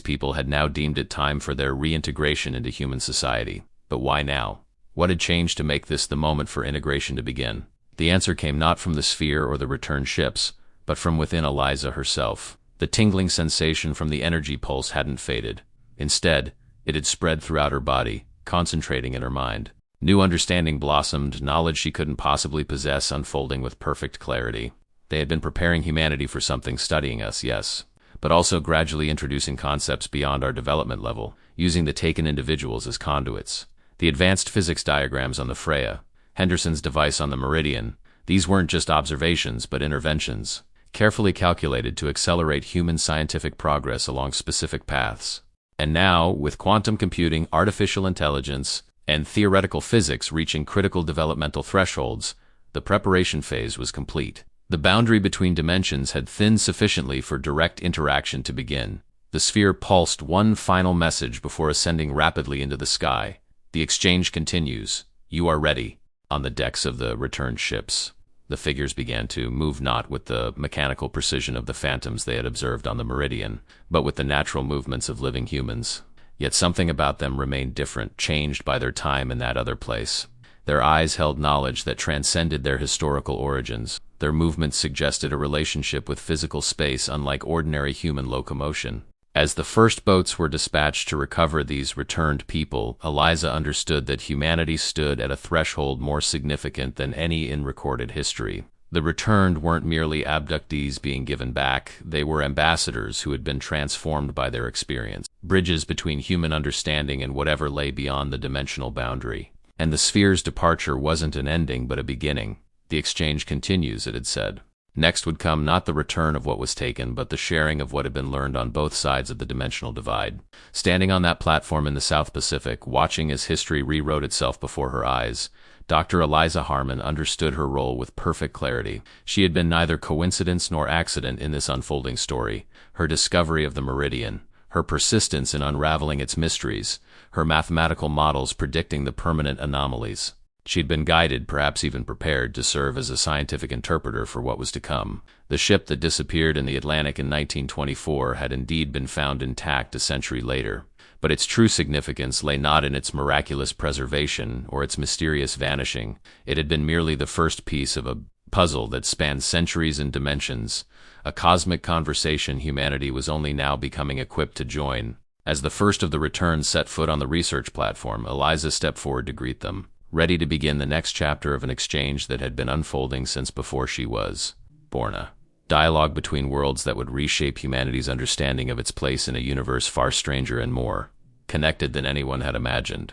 people had now deemed it time for their reintegration into human society. But why now? What had changed to make this the moment for integration to begin? The answer came not from the sphere or the returned ships, but from within Eliza herself. The tingling sensation from the energy pulse hadn't faded. Instead, it had spread throughout her body, concentrating in her mind. New understanding blossomed, knowledge she couldn't possibly possess unfolding with perfect clarity. They had been preparing humanity for something, studying us, yes, but also gradually introducing concepts beyond our development level, using the taken individuals as conduits. The advanced physics diagrams on the Freya, Henderson's device on the Meridian, these weren't just observations but interventions, carefully calculated to accelerate human scientific progress along specific paths. And now, with quantum computing, artificial intelligence, and theoretical physics reaching critical developmental thresholds, the preparation phase was complete. The boundary between dimensions had thinned sufficiently for direct interaction to begin. The sphere pulsed one final message before ascending rapidly into the sky. The exchange continues. You are ready. On the decks of the returned ships, the figures began to move not with the mechanical precision of the phantoms they had observed on the Meridian, but with the natural movements of living humans. Yet something about them remained different, changed by their time in that other place. Their eyes held knowledge that transcended their historical origins. Their movements suggested a relationship with physical space unlike ordinary human locomotion. As the first boats were dispatched to recover these returned people, Eliza understood that humanity stood at a threshold more significant than any in recorded history. The returned weren't merely abductees being given back, they were ambassadors who had been transformed by their experience, bridges between human understanding and whatever lay beyond the dimensional boundary. And the sphere's departure wasn't an ending but a beginning. The exchange continues, it had said. Next would come not the return of what was taken, but the sharing of what had been learned on both sides of the dimensional divide. Standing on that platform in the South Pacific, watching as history rewrote itself before her eyes, Dr. Eliza Harman understood her role with perfect clarity. She had been neither coincidence nor accident in this unfolding story. Her discovery of the Meridian, her persistence in unraveling its mysteries, her mathematical models predicting the permanent anomalies. She'd been guided, perhaps even prepared, to serve as a scientific interpreter for what was to come. The ship that disappeared in the Atlantic in 1924 had indeed been found intact a century later, but its true significance lay not in its miraculous preservation or its mysterious vanishing. It had been merely the first piece of a puzzle that spanned centuries and dimensions, a cosmic conversation humanity was only now becoming equipped to join. As the first of the returns set foot on the research platform, Eliza stepped forward to greet them, ready to begin the next chapter of an exchange that had been unfolding since before she was born. A dialogue between worlds that would reshape humanity's understanding of its place in a universe far stranger and more connected than anyone had imagined.